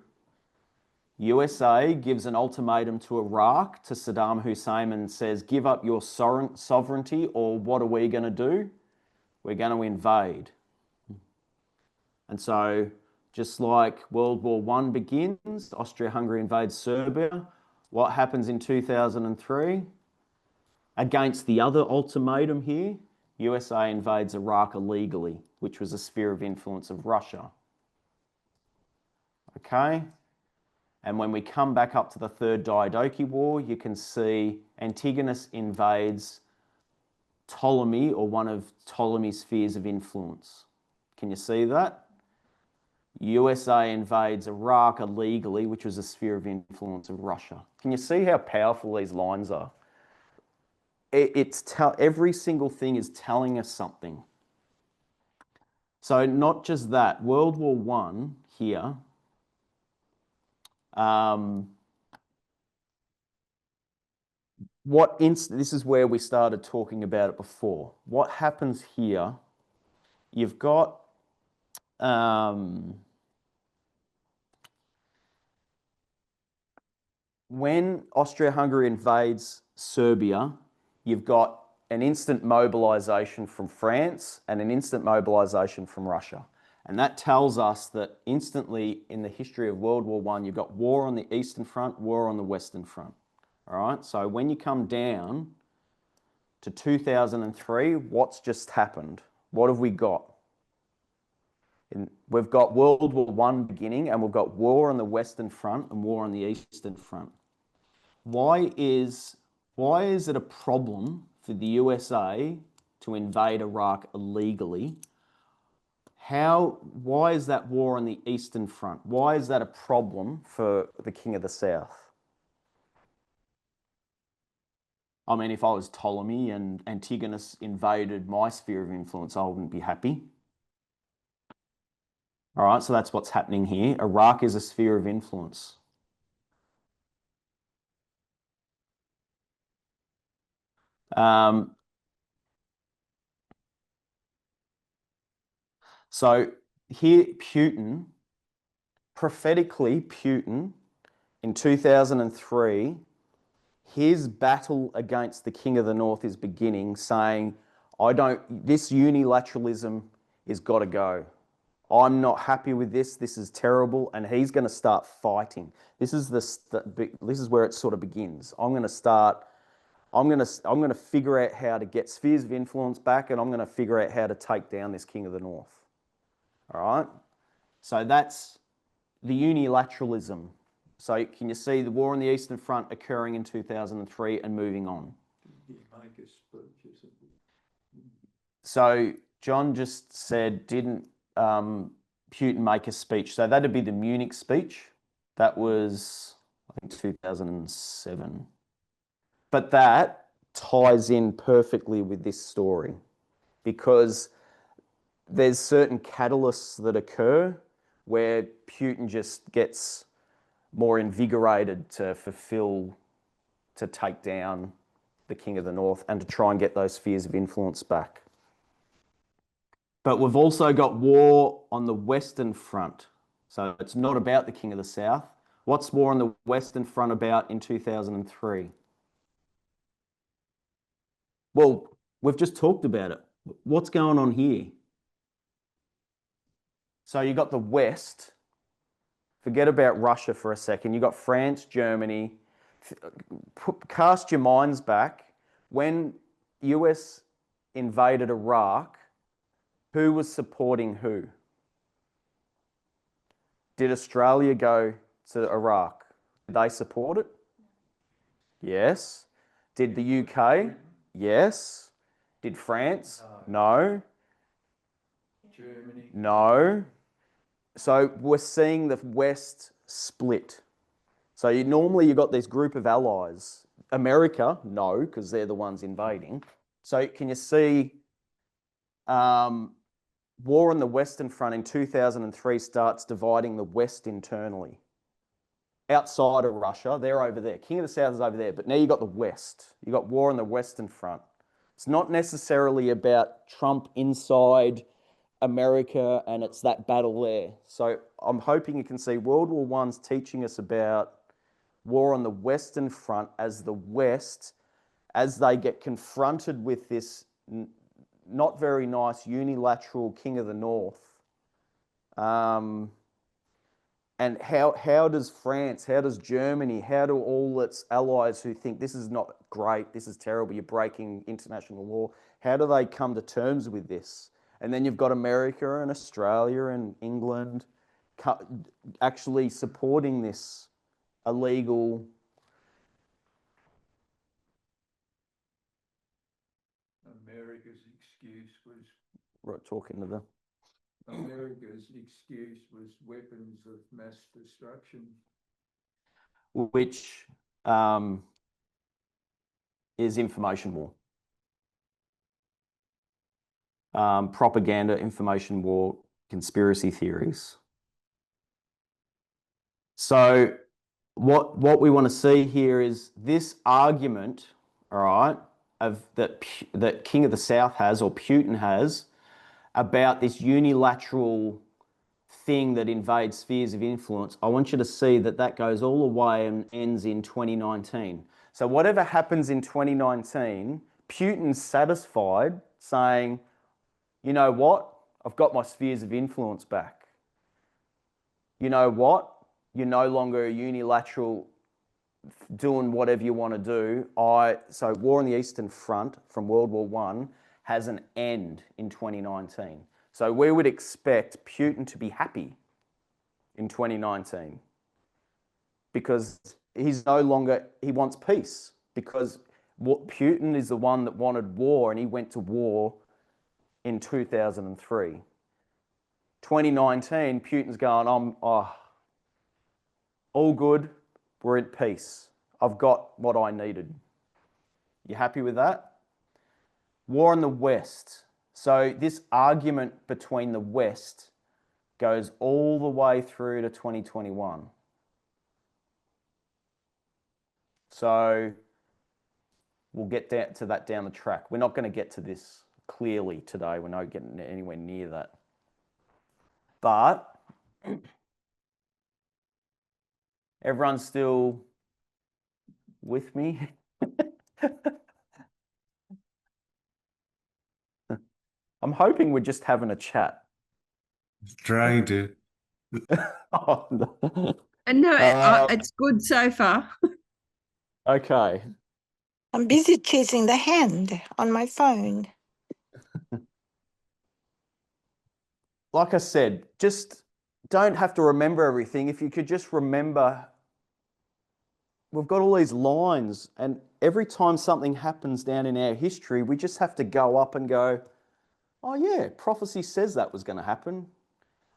S1: USA gives an ultimatum to Iraq, to Saddam Hussein, and says, give up your sovereignty, or what are we going to do? We're going to invade. And so just like World War I begins, Austria-Hungary invades Serbia. What happens in 2003? Against the other ultimatum here, USA invades Iraq illegally, which was a sphere of influence of Russia. Okay? And when we come back up to the Third Diadochi War, you can see Antigonus invades Ptolemy, or one of Ptolemy's spheres of influence. Can you see that? USA invades Iraq illegally, which was a sphere of influence of Russia. Can you see how powerful these lines are? Every single thing is telling us something. So not just that, World War I here, this is where we started talking about it before. What happens here, you've got when Austria-Hungary invades Serbia, you've got an instant mobilization from France and an instant mobilization from Russia. And that tells us that instantly in the history of World War I, you've got war on the Eastern Front, war on the Western Front. All right, so when you come down to 2003, what's just happened? What have we got? We've got World War I beginning, and we've got war on the Western Front and war on the Eastern Front. Why is it a problem for the USA to invade Iraq illegally? Why is that war on the Eastern Front? Why is that a problem for the King of the South? I mean, if I was Ptolemy and Antigonus invaded my sphere of influence, I wouldn't be happy. All right, so that's what's happening here. Iraq is a sphere of influence. So here, Putin, prophetically, Putin, in 2003, his battle against the King of the North is beginning, saying, this unilateralism has got to go. I'm not happy with this. This is terrible. And he's going to start fighting. This is where it sort of begins. I'm going to figure out how to get spheres of influence back, and I'm going to figure out how to take down this King of the North. All right? So that's the unilateralism. So can you see the war on the Eastern Front occurring in 2003 and moving on? So John just said, didn't Putin make a speech? So that'd be the Munich speech. That was, I think, 2007. But that ties in perfectly with this story, because there's certain catalysts that occur where Putin just gets more invigorated to take down the King of the North and to try and get those spheres of influence back. But we've also got war on the Western Front. So it's not about the King of the South. What's war on the Western Front about in 2003? Well, we've just talked about it. What's going on here? So you got the West. Forget about Russia for a second. You got France, Germany. Cast your minds back. When US invaded Iraq, who was supporting who? Did Australia go to Iraq? Did they support it? Yes. Did the UK? Yes. Did France? No.
S2: Germany?
S1: No. So we're seeing the West split. So normally you've got this group of allies. America, no, because they're the ones invading. So can you see war on the Western Front in 2003 starts dividing the West internally. Outside of Russia, they're over there. King of the South is over there, but now you've got the West. You've got war on the Western Front. It's not necessarily about Trump inside America and it's that battle there. So I'm hoping you can see World War I's teaching us about war on the Western Front as the West, as they get confronted with this not very nice unilateral King of the North. And how does France, how does Germany, how do all its allies who think this is not great, this is terrible, you're breaking international law, how do they come to terms with this? And then you've got America and Australia and England actually supporting this illegal.
S2: America's excuse was
S1: Right, talking to the.
S2: America's excuse was weapons of mass destruction.
S1: Which is information war. Propaganda, information war, conspiracy theories. So what we want to see here is this argument, all right, of that King of the South has, or Putin has, about this unilateral thing that invades spheres of influence. I want you to see that that goes all the way and ends in 2019. So whatever happens in 2019, Putin's satisfied, saying, you know what? I've got my spheres of influence back. You know what? You're no longer a unilateral doing whatever you want to do. So war on the Eastern Front from World War I has an end in 2019. So we would expect Putin to be happy in 2019 because he's no longer, he wants peace, because Putin is the one that wanted war and he went to war in 2003. 2019, Putin's going, all good, we're at peace. I've got what I needed. You happy with that? War in the West. So this argument between the West goes all the way through to 2021. So we'll get to that down the track. We're not going to get to this clearly today. We're not getting anywhere near that. But everyone's still with me? I'm hoping we're just having a chat.
S4: Trying to.
S1: Oh, no.
S5: And no, it's good so far.
S1: Okay.
S6: I'm busy chasing the hand on my phone.
S1: Like I said, just don't have to remember everything. If you could just remember, we've got all these lines, and every time something happens down in our history, we just have to go up and go, oh yeah, prophecy says that was going to happen.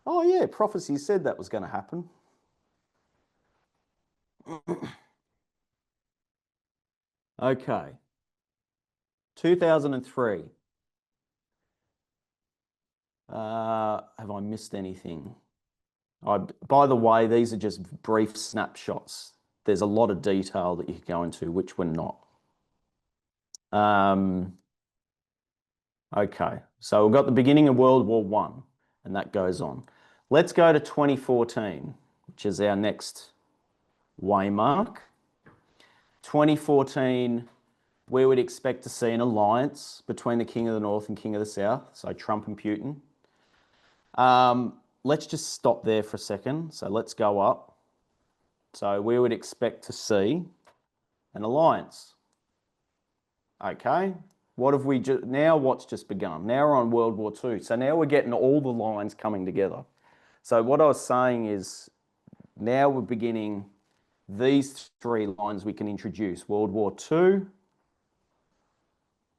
S1: Oh yeah, prophecy said that was going to happen. Okay. 2003. Have I missed anything? By the way, these are just brief snapshots. There's a lot of detail that you could go into, which we're not. Okay, so we've got the beginning of World War I, and that goes on. Let's go to 2014, which is our next waymark. 2014, we would expect to see an alliance between the King of the North and King of the South, so Trump and Putin. Let's just stop there for a second. So let's go up. So we would expect to see an alliance. Okay, what have we now what's just begun? Now we're on World War II. So now we're getting all the lines coming together. So what I was saying is now we're beginning these three lines we can introduce: World War II,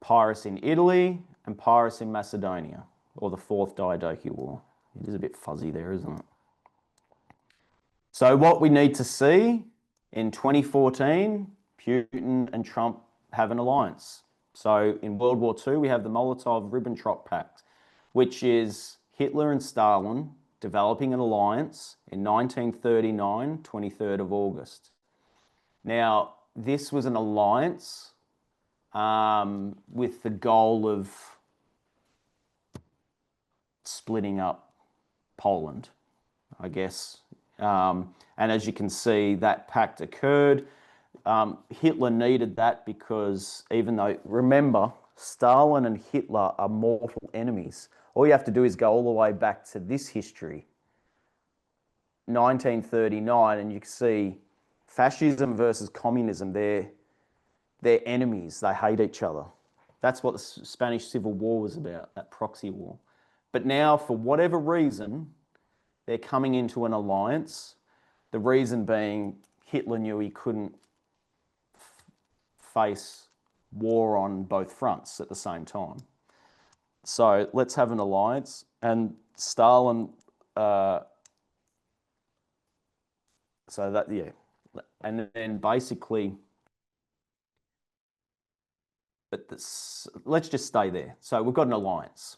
S1: Pyrrhus in Italy, and Pyrrhus in Macedonia, or the Fourth Diadochi War. It is a bit fuzzy there, isn't it? So what we need to see In 2014, Putin and Trump have an alliance. So in World War II, we have the Molotov-Ribbentrop Pact, which is Hitler and Stalin developing an alliance in 1939, 23rd of August. Now, this was an alliance with the goal of splitting up Poland, I guess. And as you can see, that pact occurred. Hitler needed that because even though, remember, Stalin and Hitler are mortal enemies. All you have to do is go all the way back to this history, 1939, and you can see fascism versus communism, they're enemies. They hate each other. That's what the Spanish Civil War was about, that proxy war. But now, for whatever reason, they're coming into an alliance. The reason being Hitler knew he couldn't face war on both fronts at the same time. So let's have an alliance. And Stalin, so that, yeah. And then basically, but this, let's just stay there. So we've got an alliance.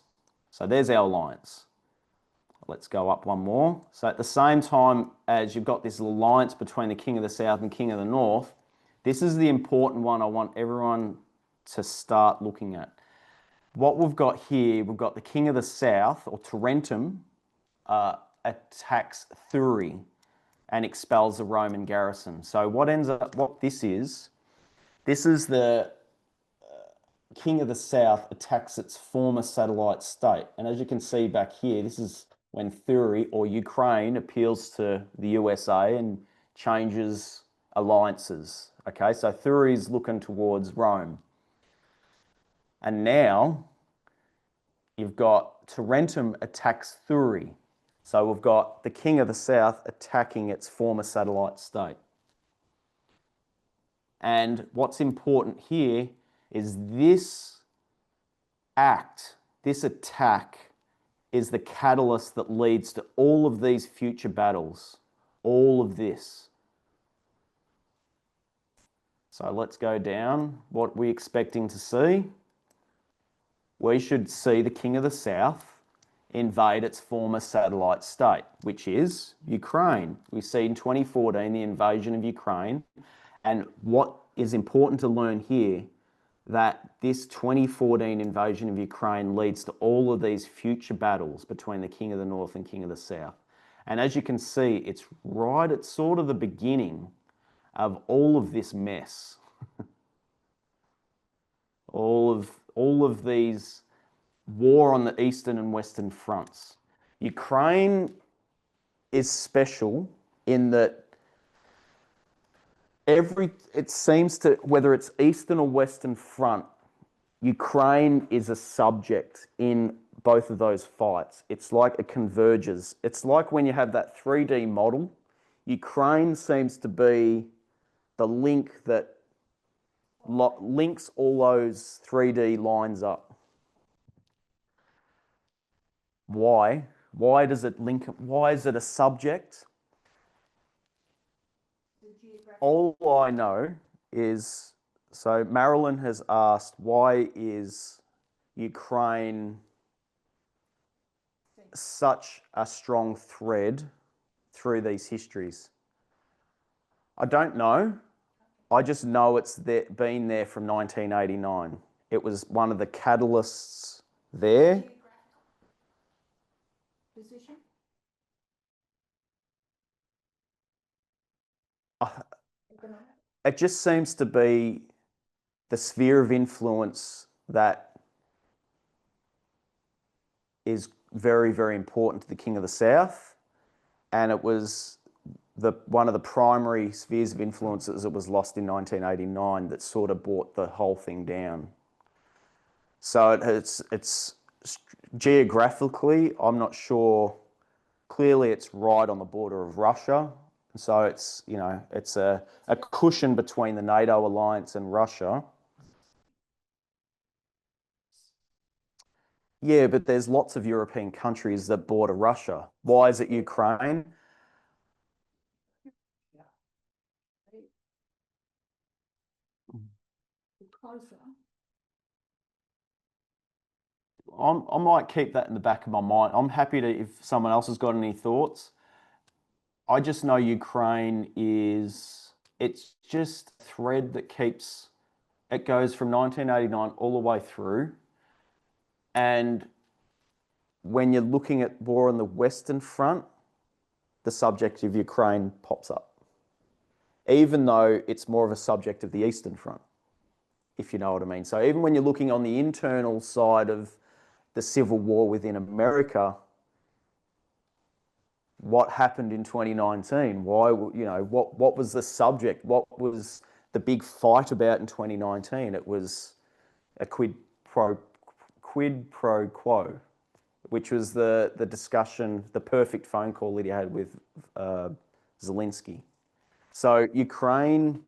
S1: So there's our alliance. Let's go up one more. So at the same time as you've got this alliance between the King of the South and King of the North, this is the important one I want everyone to start looking at. What we've got here, we've got the King of the South, or Tarentum, attacks Thurii and expels the Roman garrison. So what this is the King of the South attacks its former satellite state. And as you can see back here, this is when Thurii, or Ukraine, appeals to the USA and changes alliances. Okay, so Thurii's looking towards Rome. And now you've got Tarentum attacks Thurii. So we've got the King of the South attacking its former satellite state. And what's important here is this act, this attack, is the catalyst that leads to all of these future battles, all of this. So let's go down. What are we expecting to see? We should see the King of the South invade its former satellite state, which is Ukraine. We see in 2014 the invasion of Ukraine. And what is important to learn here, that this 2014 invasion of Ukraine leads to all of these future battles between the King of the North and King of the South. And as you can see, it's right at sort of the beginning of all of this mess. all of these war on the eastern and western fronts. Ukraine is special in that it seems to, whether it's eastern or western front, Ukraine is a subject in both of those fights. It's like it converges. It's like when you have that 3D model, Ukraine seems to be the link that links all those 3D lines up. Why? Why does it link? Why is it a subject? All I know is, so Marilyn has asked, why is Ukraine such a strong thread through these histories? I don't know. I just know it's been there from 1989. It was one of the catalysts there.
S6: Position?
S1: It just seems to be the sphere of influence that is very, very important to the King of the South. And it was one of the primary spheres of influences that was lost in 1989 that sort of brought the whole thing down. So it's geographically, I'm not sure. Clearly, it's right on the border of Russia. So it's, you know, it's a cushion between the NATO alliance and Russia. Yeah, but there's lots of European countries that border Russia. Why is it Ukraine? I might keep that in the back of my mind. I'm happy to, if someone else has got any thoughts. I just know Ukraine it's just a thread that keeps, it goes from 1989 all the way through. And when you're looking at war on the Western Front, the subject of Ukraine pops up, even though it's more of a subject of the Eastern Front, if you know what I mean. So even when you're looking on the internal side of the civil war within America, what happened in 2019? Why, what was the subject? What was the big fight about in 2019? It was a quid pro quo, which was the discussion, the perfect phone call that he had with Zelensky. So Ukraine.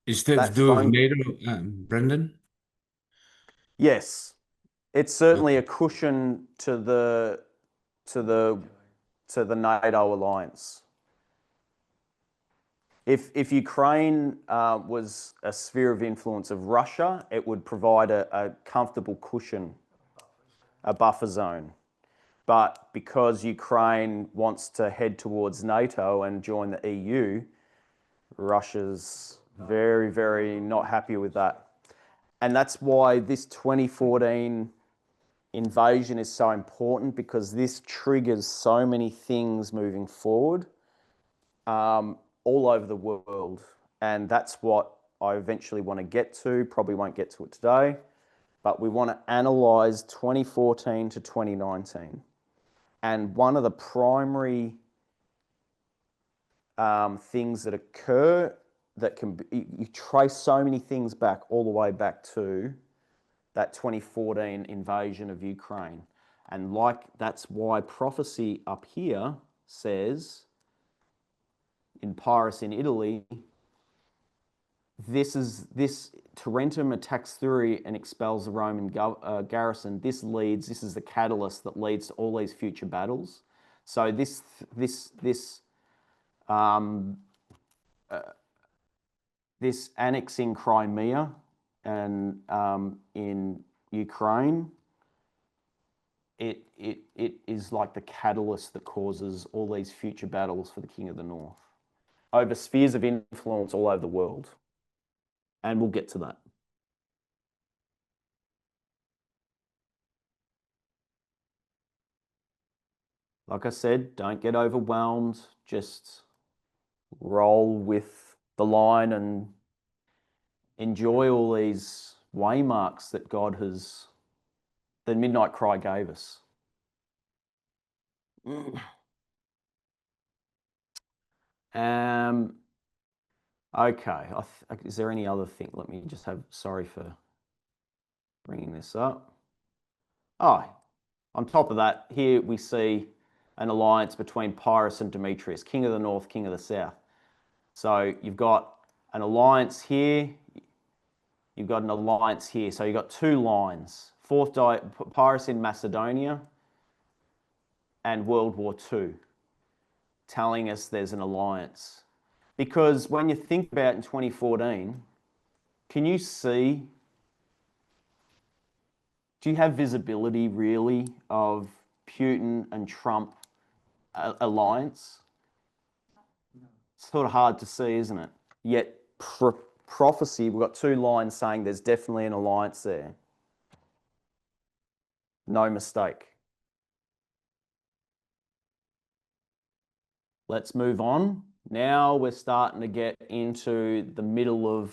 S4: Is that
S1: that
S4: to do with
S1: phone-
S4: NATO, Brendan?
S1: Yes, it's certainly a cushion to the NATO alliance. If Ukraine was a sphere of influence of Russia, it would provide a comfortable cushion, a buffer zone. But because Ukraine wants to head towards NATO and join the EU, Russia's very, very not happy with that. And that's why this 2014 invasion is so important, because this triggers so many things moving forward all over the world. And that's what I eventually want to get to. Probably won't get to it today, but we want to analyze 2014 to 2019. And one of the primary things that occur that can be, you trace so many things back, all the way back to that 2014 invasion of Ukraine. And that's why prophecy up here says, in Pyrrhus in Italy, this Tarentum attacks Thurii and expels the Roman garrison. This is the catalyst that leads to all these future battles. So this annexing Crimea and in Ukraine, it is like the catalyst that causes all these future battles for the King of the North over spheres of influence all over the world. And we'll get to that. Like I said, don't get overwhelmed. Just roll with the line and enjoy all these waymarks that the Midnight Cry gave us. Okay, is there any other thing? Let me just sorry for bringing this up. Oh, on top of that, here we see an alliance between Pyrrhus and Demetrius, King of the North, King of the South. So you've got an alliance here, you've got an alliance here. So you've got two lines, Pyrrhus in Macedonia and World War II, telling us there's an alliance. Because when you think about in 2014, can you see, do you have visibility really of Putin and Trump alliance? It's sort of hard to see, isn't it? Yet prophecy, we've got two lines saying there's definitely an alliance there. No mistake. Let's move on. Now we're starting to get into the middle of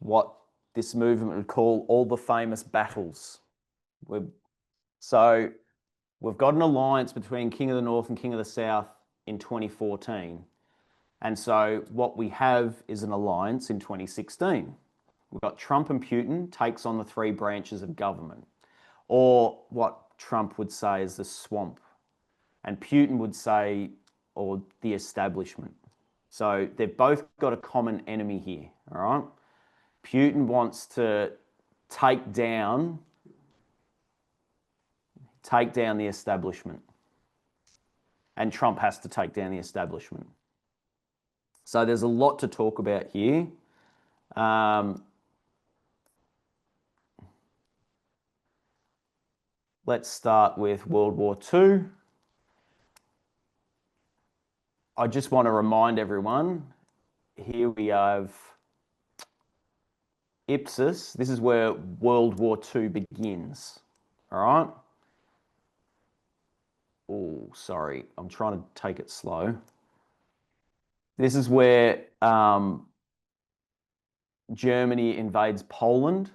S1: what this movement would call all the famous battles. So we've got an alliance between King of the North and King of the South in 2014. And so what we have is an alliance in 2016. We've got Trump and Putin takes on the three branches of government, or what Trump would say is the swamp, and Putin would say, or the establishment. So they've both got a common enemy here, all right? Putin wants to take down the establishment, and Trump has to take down the establishment. So there's a lot to talk about here. Let's start with World War II. I just want to remind everyone, here we have Ipsos. This is where World War II begins, all right? Oh, sorry, I'm trying to take it slow. This is where Germany invades Poland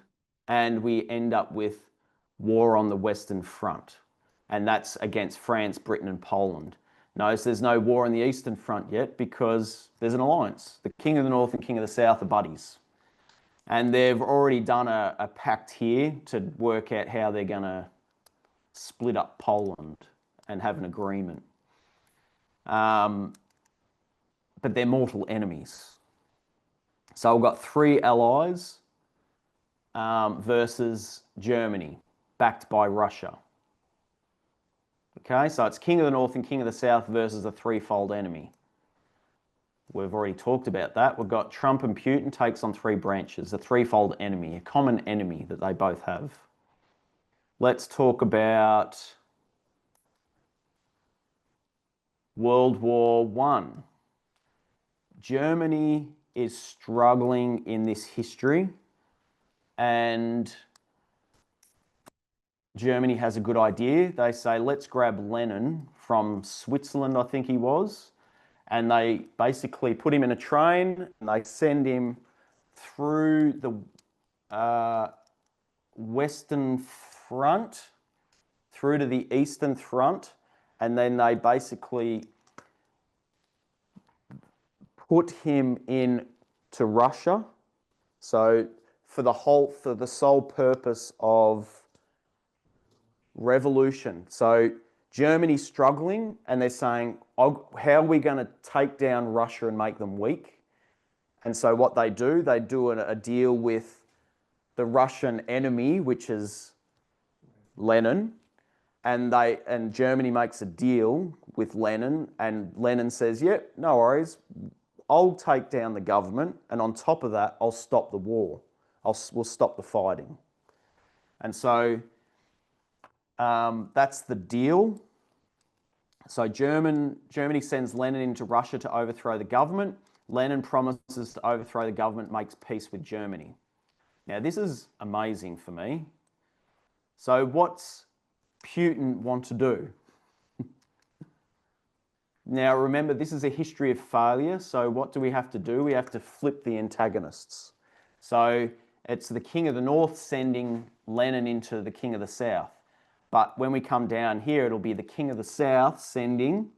S1: and we end up with war on the Western Front. And that's against France, Britain and Poland. Notice there's no war on the Eastern Front yet because there's an alliance. The King of the North and King of the South are buddies. And they've already done a pact here to work out how they're going to split up Poland and have an agreement. But they're mortal enemies. So we've got 3 allies versus Germany, backed by Russia. Okay, so it's King of the North and King of the South versus a threefold enemy. We've already talked about that. We've got Trump and Putin takes on 3 branches, a threefold enemy, a common enemy that they both have. Let's talk about World War I. Germany is struggling in this history, and Germany has a good idea. They say, let's grab Lenin from Switzerland, I think he was, and they basically put him in a train and they send him through the Western Front, through to the Eastern Front, and then they basically put him in to Russia. So for the sole purpose of revolution. So Germany's struggling and they're saying, how are we going to take down Russia and make them weak? And so what they do a deal with the Russian enemy, which is Lenin, and Germany makes a deal with Lenin, and Lenin says, yep, no worries, I'll take down the government, and on top of that, I'll stop the war. We'll stop the fighting. And so that's the deal. So Germany sends Lenin into Russia to overthrow the government. Lenin promises to overthrow the government, makes peace with Germany. Now, this is amazing for me. So what's Putin want to do? Now, remember, this is a history of failure. So what do we have to do? We have to flip the antagonists. So it's the King of the North sending Lenin into the King of the South. But when we come down here, it'll be the King of the South sending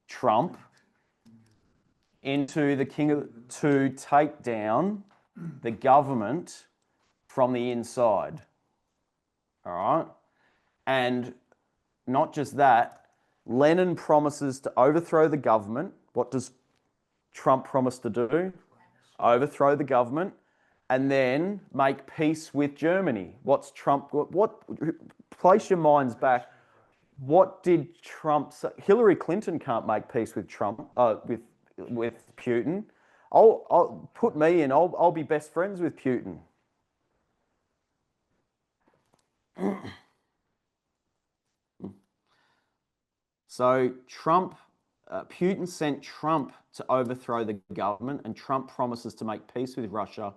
S1: Trump into the to take down the government from the inside. All right? And not just that, Lenin promises to overthrow the government. What does Trump promise to do? Overthrow the government and then make peace with Germany. What's Trump, place your minds back. What did Trump say? Hillary Clinton can't make peace with Trump, with Putin. I'll put me in, I'll be best friends with Putin. So Putin sent Trump to overthrow the government, and Trump promises to make peace with Russia,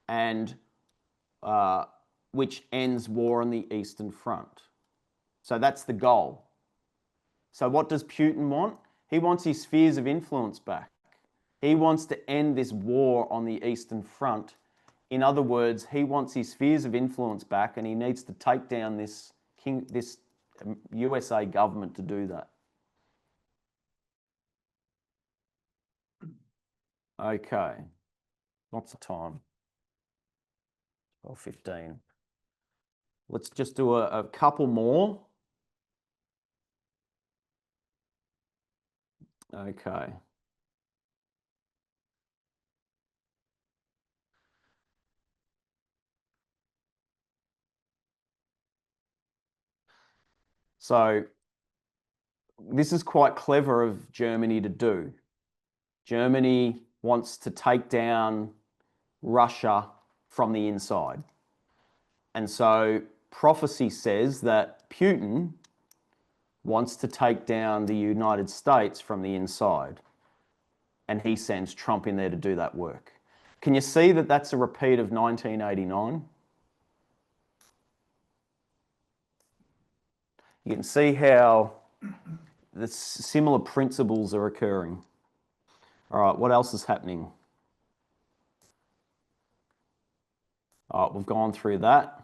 S1: and which ends war on the Eastern Front. So that's the goal. So what does Putin want? He wants his spheres of influence back. He wants to end this war on the Eastern Front. In other words, he wants his spheres of influence back, and he needs to take down this USA government to do that. Okay, what's the time? 12:15. Let's just do a couple more. Okay. So this is quite clever of Germany to do. Germany wants to take down Russia from the inside. And so prophecy says that Putin wants to take down the United States from the inside. And he sends Trump in there to do that work. Can you see that that's a repeat of 1989? You can see how the similar principles are occurring. All right, what else is happening? All right, we've gone through that.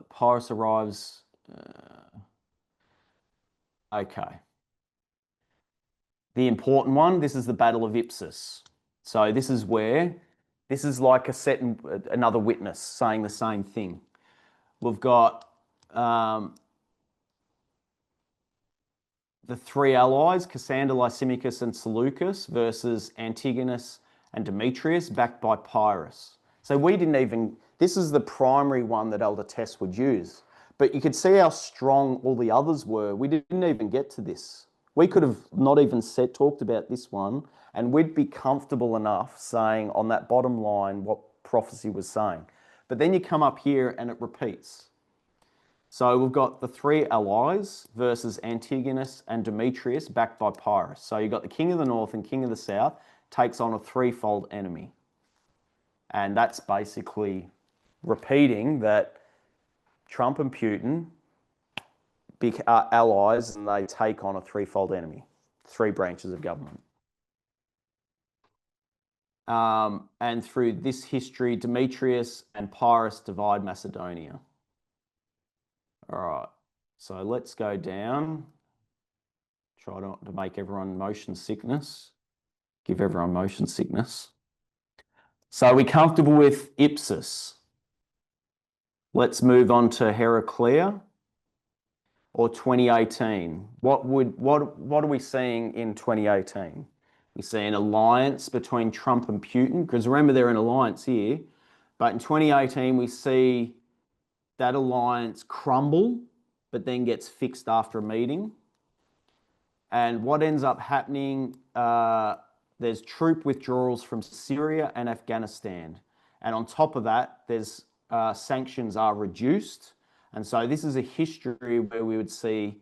S1: Pyrrhus arrives. Okay. The important one, this is the Battle of Ipsus. So this is where, this is like another witness saying the same thing. We've got the three allies, Cassander, Lysimachus, and Seleucus, versus Antigonus and Demetrius, backed by Pyrrhus. So we didn't even, this is the primary one that Elder Tess would use. But you could see how strong all the others were. We didn't even get to this. We could have not even talked about this one, and we'd be comfortable enough saying on that bottom line what prophecy was saying. But then you come up here and it repeats. So we've got the three allies versus Antigonus and Demetrius, backed by Pyrrhus. So you've got the king of the north and king of the south takes on a threefold enemy. And that's basically repeating that Trump and Putin are allies and they take on a threefold enemy, three branches of government. And through this history, Demetrius and Pyrrhus divide Macedonia. All right, so let's go down. Try not to make everyone motion sickness. Give everyone motion sickness. So we're comfortable with Ipsus. Let's move on to Heraclea or 2018. What are we seeing in 2018? We see an alliance between Trump and Putin, because remember they're an alliance here. But in 2018, we see that alliance crumble, but then gets fixed after a meeting. And what ends up happening, there's troop withdrawals from Syria and Afghanistan. And on top of that, there's sanctions are reduced. And so this is a history where we would see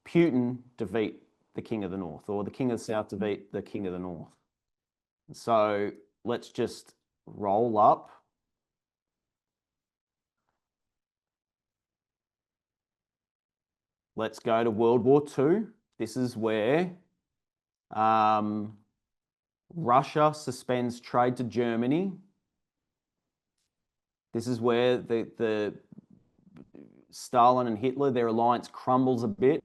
S1: Putin defeat the king of the north, or the king of the south defeat the king of the north. So let's just roll up. Let's go to World War II. This is where Russia suspends trade to Germany. This is where the Stalin and Hitler, their alliance crumbles a bit.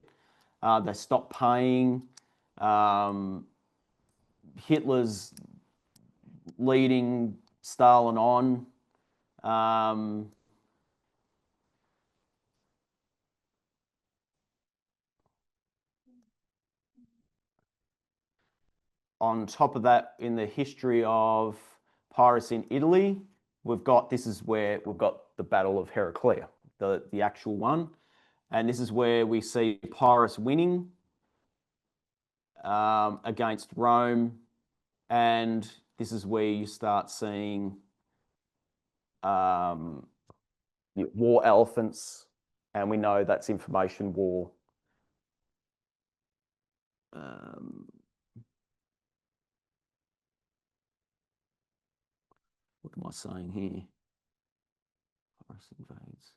S1: They stop paying. Hitler's leading Stalin on. On top of that, in the history of Pyrrhus in Italy, this is where we've got the Battle of Heraclea, the actual one. And this is where we see Pyrrhus winning against Rome. And this is where you start seeing war elephants. And we know that's information war. What am I saying here? Pyrrhus invades.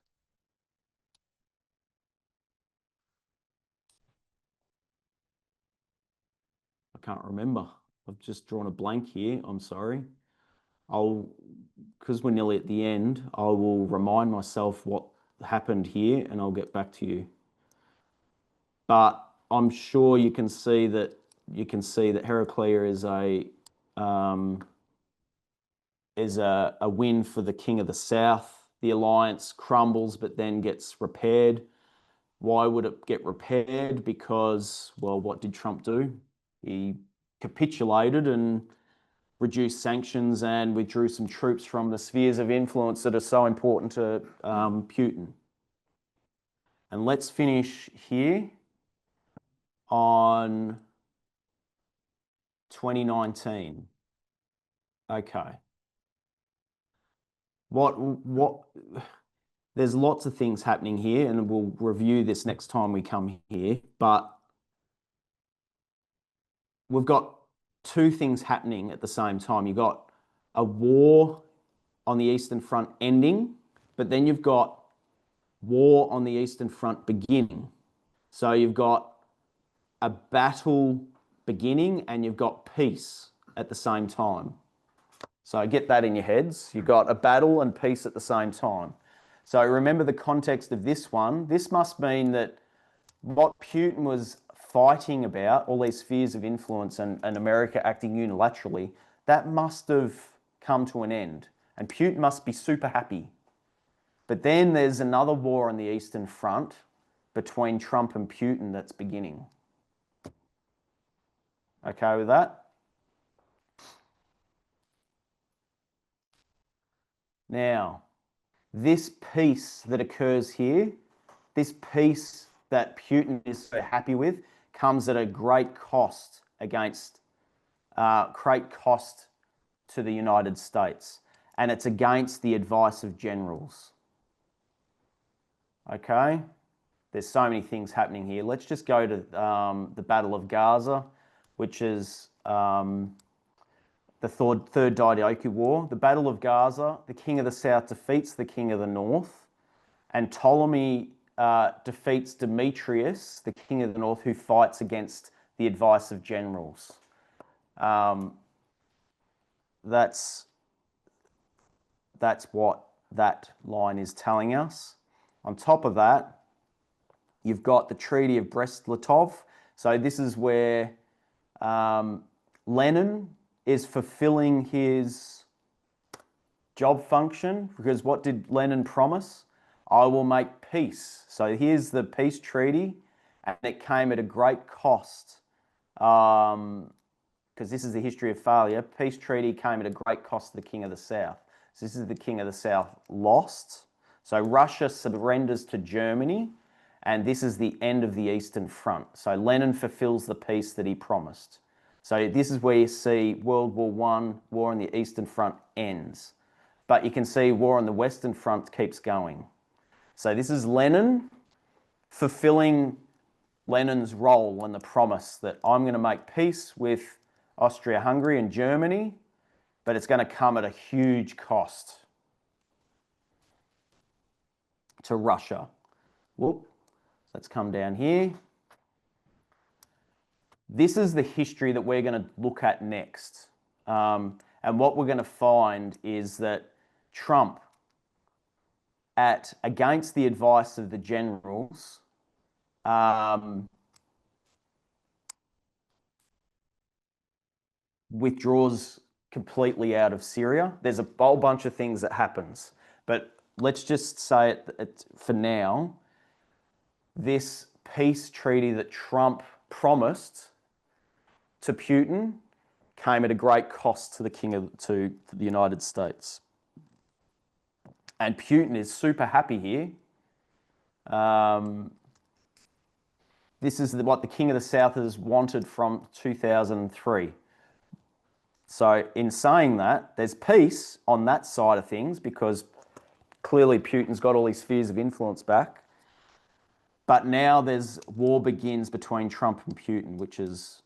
S1: I can't remember. I've just drawn a blank here. I'm sorry. Because we're nearly at the end, I will remind myself what happened here and I'll get back to you. But I'm sure you can see that Heraclea is a win for the king of the south. The alliance crumbles but then gets repaired. Why would it get repaired? Because, well, what did Trump do? He capitulated and reduced sanctions and withdrew some troops from the spheres of influence that are so important to Putin. And let's finish here. on 2019. Okay. There's lots of things happening here, and we'll review this next time we come here, but we've got two things happening at the same time. You've got a war on the Eastern Front ending, but then you've got war on the Eastern Front beginning. So you've got a battle beginning and you've got peace at the same time. So get that in your heads. You've got a battle and peace at the same time. So remember the context of this one. This must mean that what Putin was fighting about, all these spheres of influence and America acting unilaterally, that must have come to an end. And Putin must be super happy. But then there's another war on the Eastern Front between Trump and Putin that's beginning. Okay with that? Now, this peace that occurs here, this peace that Putin is so happy with, comes at a great cost great cost to the United States. And it's against the advice of generals. Okay? There's so many things happening here. Let's just go to the Battle of Gaza, which is the Third Diadochi War. The Battle of Gaza, the king of the south defeats the king of the north, and Ptolemy defeats Demetrius, the king of the north, who fights against the advice of generals. That's what that line is telling us. On top of that, you've got the Treaty of Brest-Litov. So this is where Lenin is fulfilling his job function, because what did Lenin promise? I will make peace. So here's the peace treaty, and it came at a great cost, because this is the history of failure. Peace treaty came at a great cost to the King of the South. So this is the King of the South lost. So Russia surrenders to Germany, and this is the end of the Eastern Front. So Lenin fulfills the peace that he promised. So this is where you see World War I, war on the Eastern Front ends. But you can see war on the Western Front keeps going. So this is Lenin fulfilling Lenin's role and the promise that I'm going to make peace with Austria-Hungary and Germany, but it's going to come at a huge cost to Russia. Whoop. Let's come down here. This is the history that we're going to look at next. And what we're going to find is that Trump, against the advice of the generals, withdraws completely out of Syria. There's a whole bunch of things that happens, but let's just say it for now. This peace treaty that Trump promised to Putin came at a great cost to the United States. And Putin is super happy here. This is what the King of the South has wanted from 2003. So in saying that, there's peace on that side of things because clearly Putin's got all his spheres of influence back. But now there's war begins between Trump and Putin, which is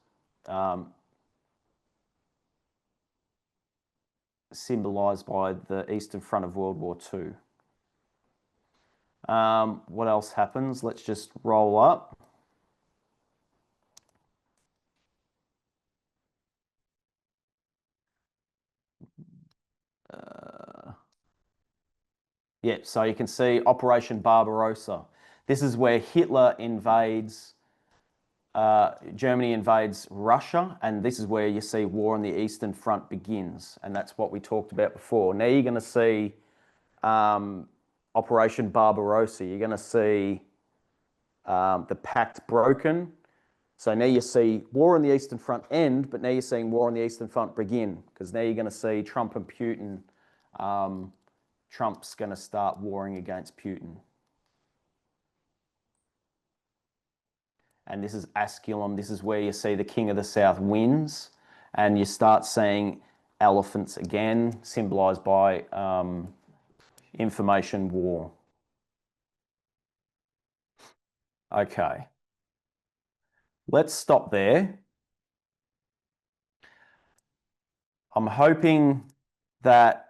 S1: symbolised by the Eastern Front of World War II. What else happens? Let's just roll up. Yeah, so you can see Operation Barbarossa. This is where Hitler invades, Germany invades Russia, and this is where you see war on the Eastern Front begins, and that's what we talked about before. Now you're going to see Operation Barbarossa. You're going to see the pact broken. So now you see war on the Eastern Front end, but now you're seeing war on the Eastern Front begin, because now you're going to see Trump and Putin. Trump's going to start warring against Putin. and this is Asculum. This is where you see the king of the south wins, and you start seeing elephants again, symbolized by information war. Okay, let's stop there. I'm hoping that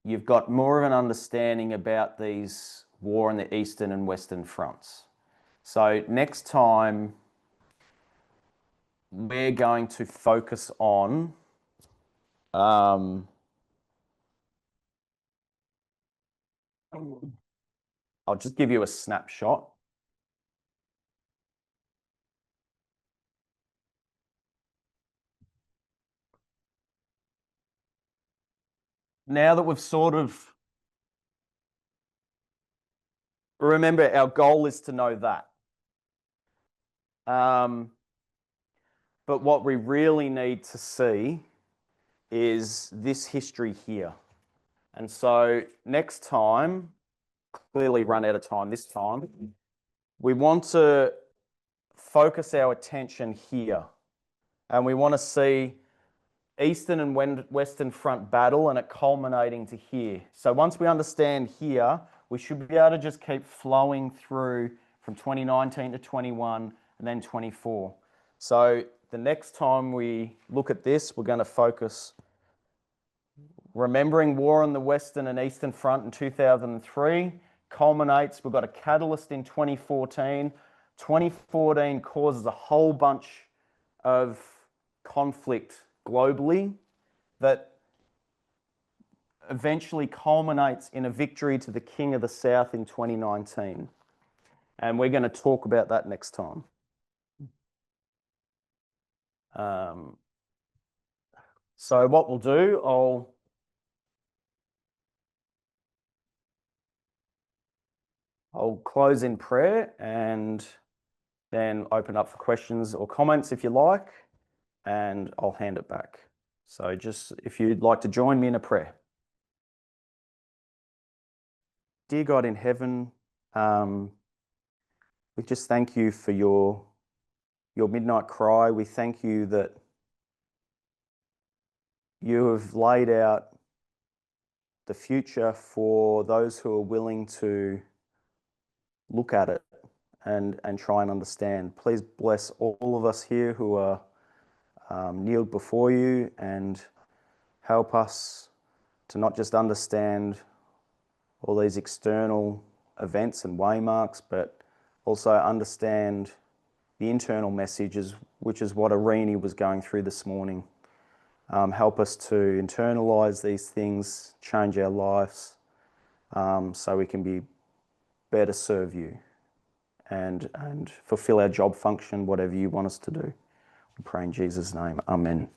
S1: you've got more of an understanding about these war on the Eastern and Western fronts. So next time, we're going to focus on I'll just give you a snapshot. Now that we've sort of, remember, our goal is to know that. But what we really need to see is this history here. And so next time, clearly run out of time this time, we want to focus our attention here. And we want to see Eastern and Western Front battle and it culminating to here. So once we understand here, we should be able to just keep flowing through from 2019 to 21 and then 24. So the next time we look at this, we're going to focus remembering war on the Western and Eastern Front in 2003, culminates, we've got a catalyst in 2014. 2014 causes a whole bunch of conflict globally that eventually culminates in a victory to the King of the South in 2019. And we're going to talk about that next time. So what we'll do, I'll close in prayer and then open up for questions or comments if you like, and I'll hand it back. So just if you'd like to join me in a prayer. Dear God in heaven, we just thank you for your midnight cry. We thank you that you have laid out the future for those who are willing to look at it and try and understand. Please bless all of us here who are kneeled before you and help us to not just understand all these external events and waymarks, but also understand the internal messages, which is what Irini was going through this morning. Help us to internalize these things, change our lives, so we can be better serve you and fulfill our job function, whatever you want us to do. We pray in Jesus' name. Amen.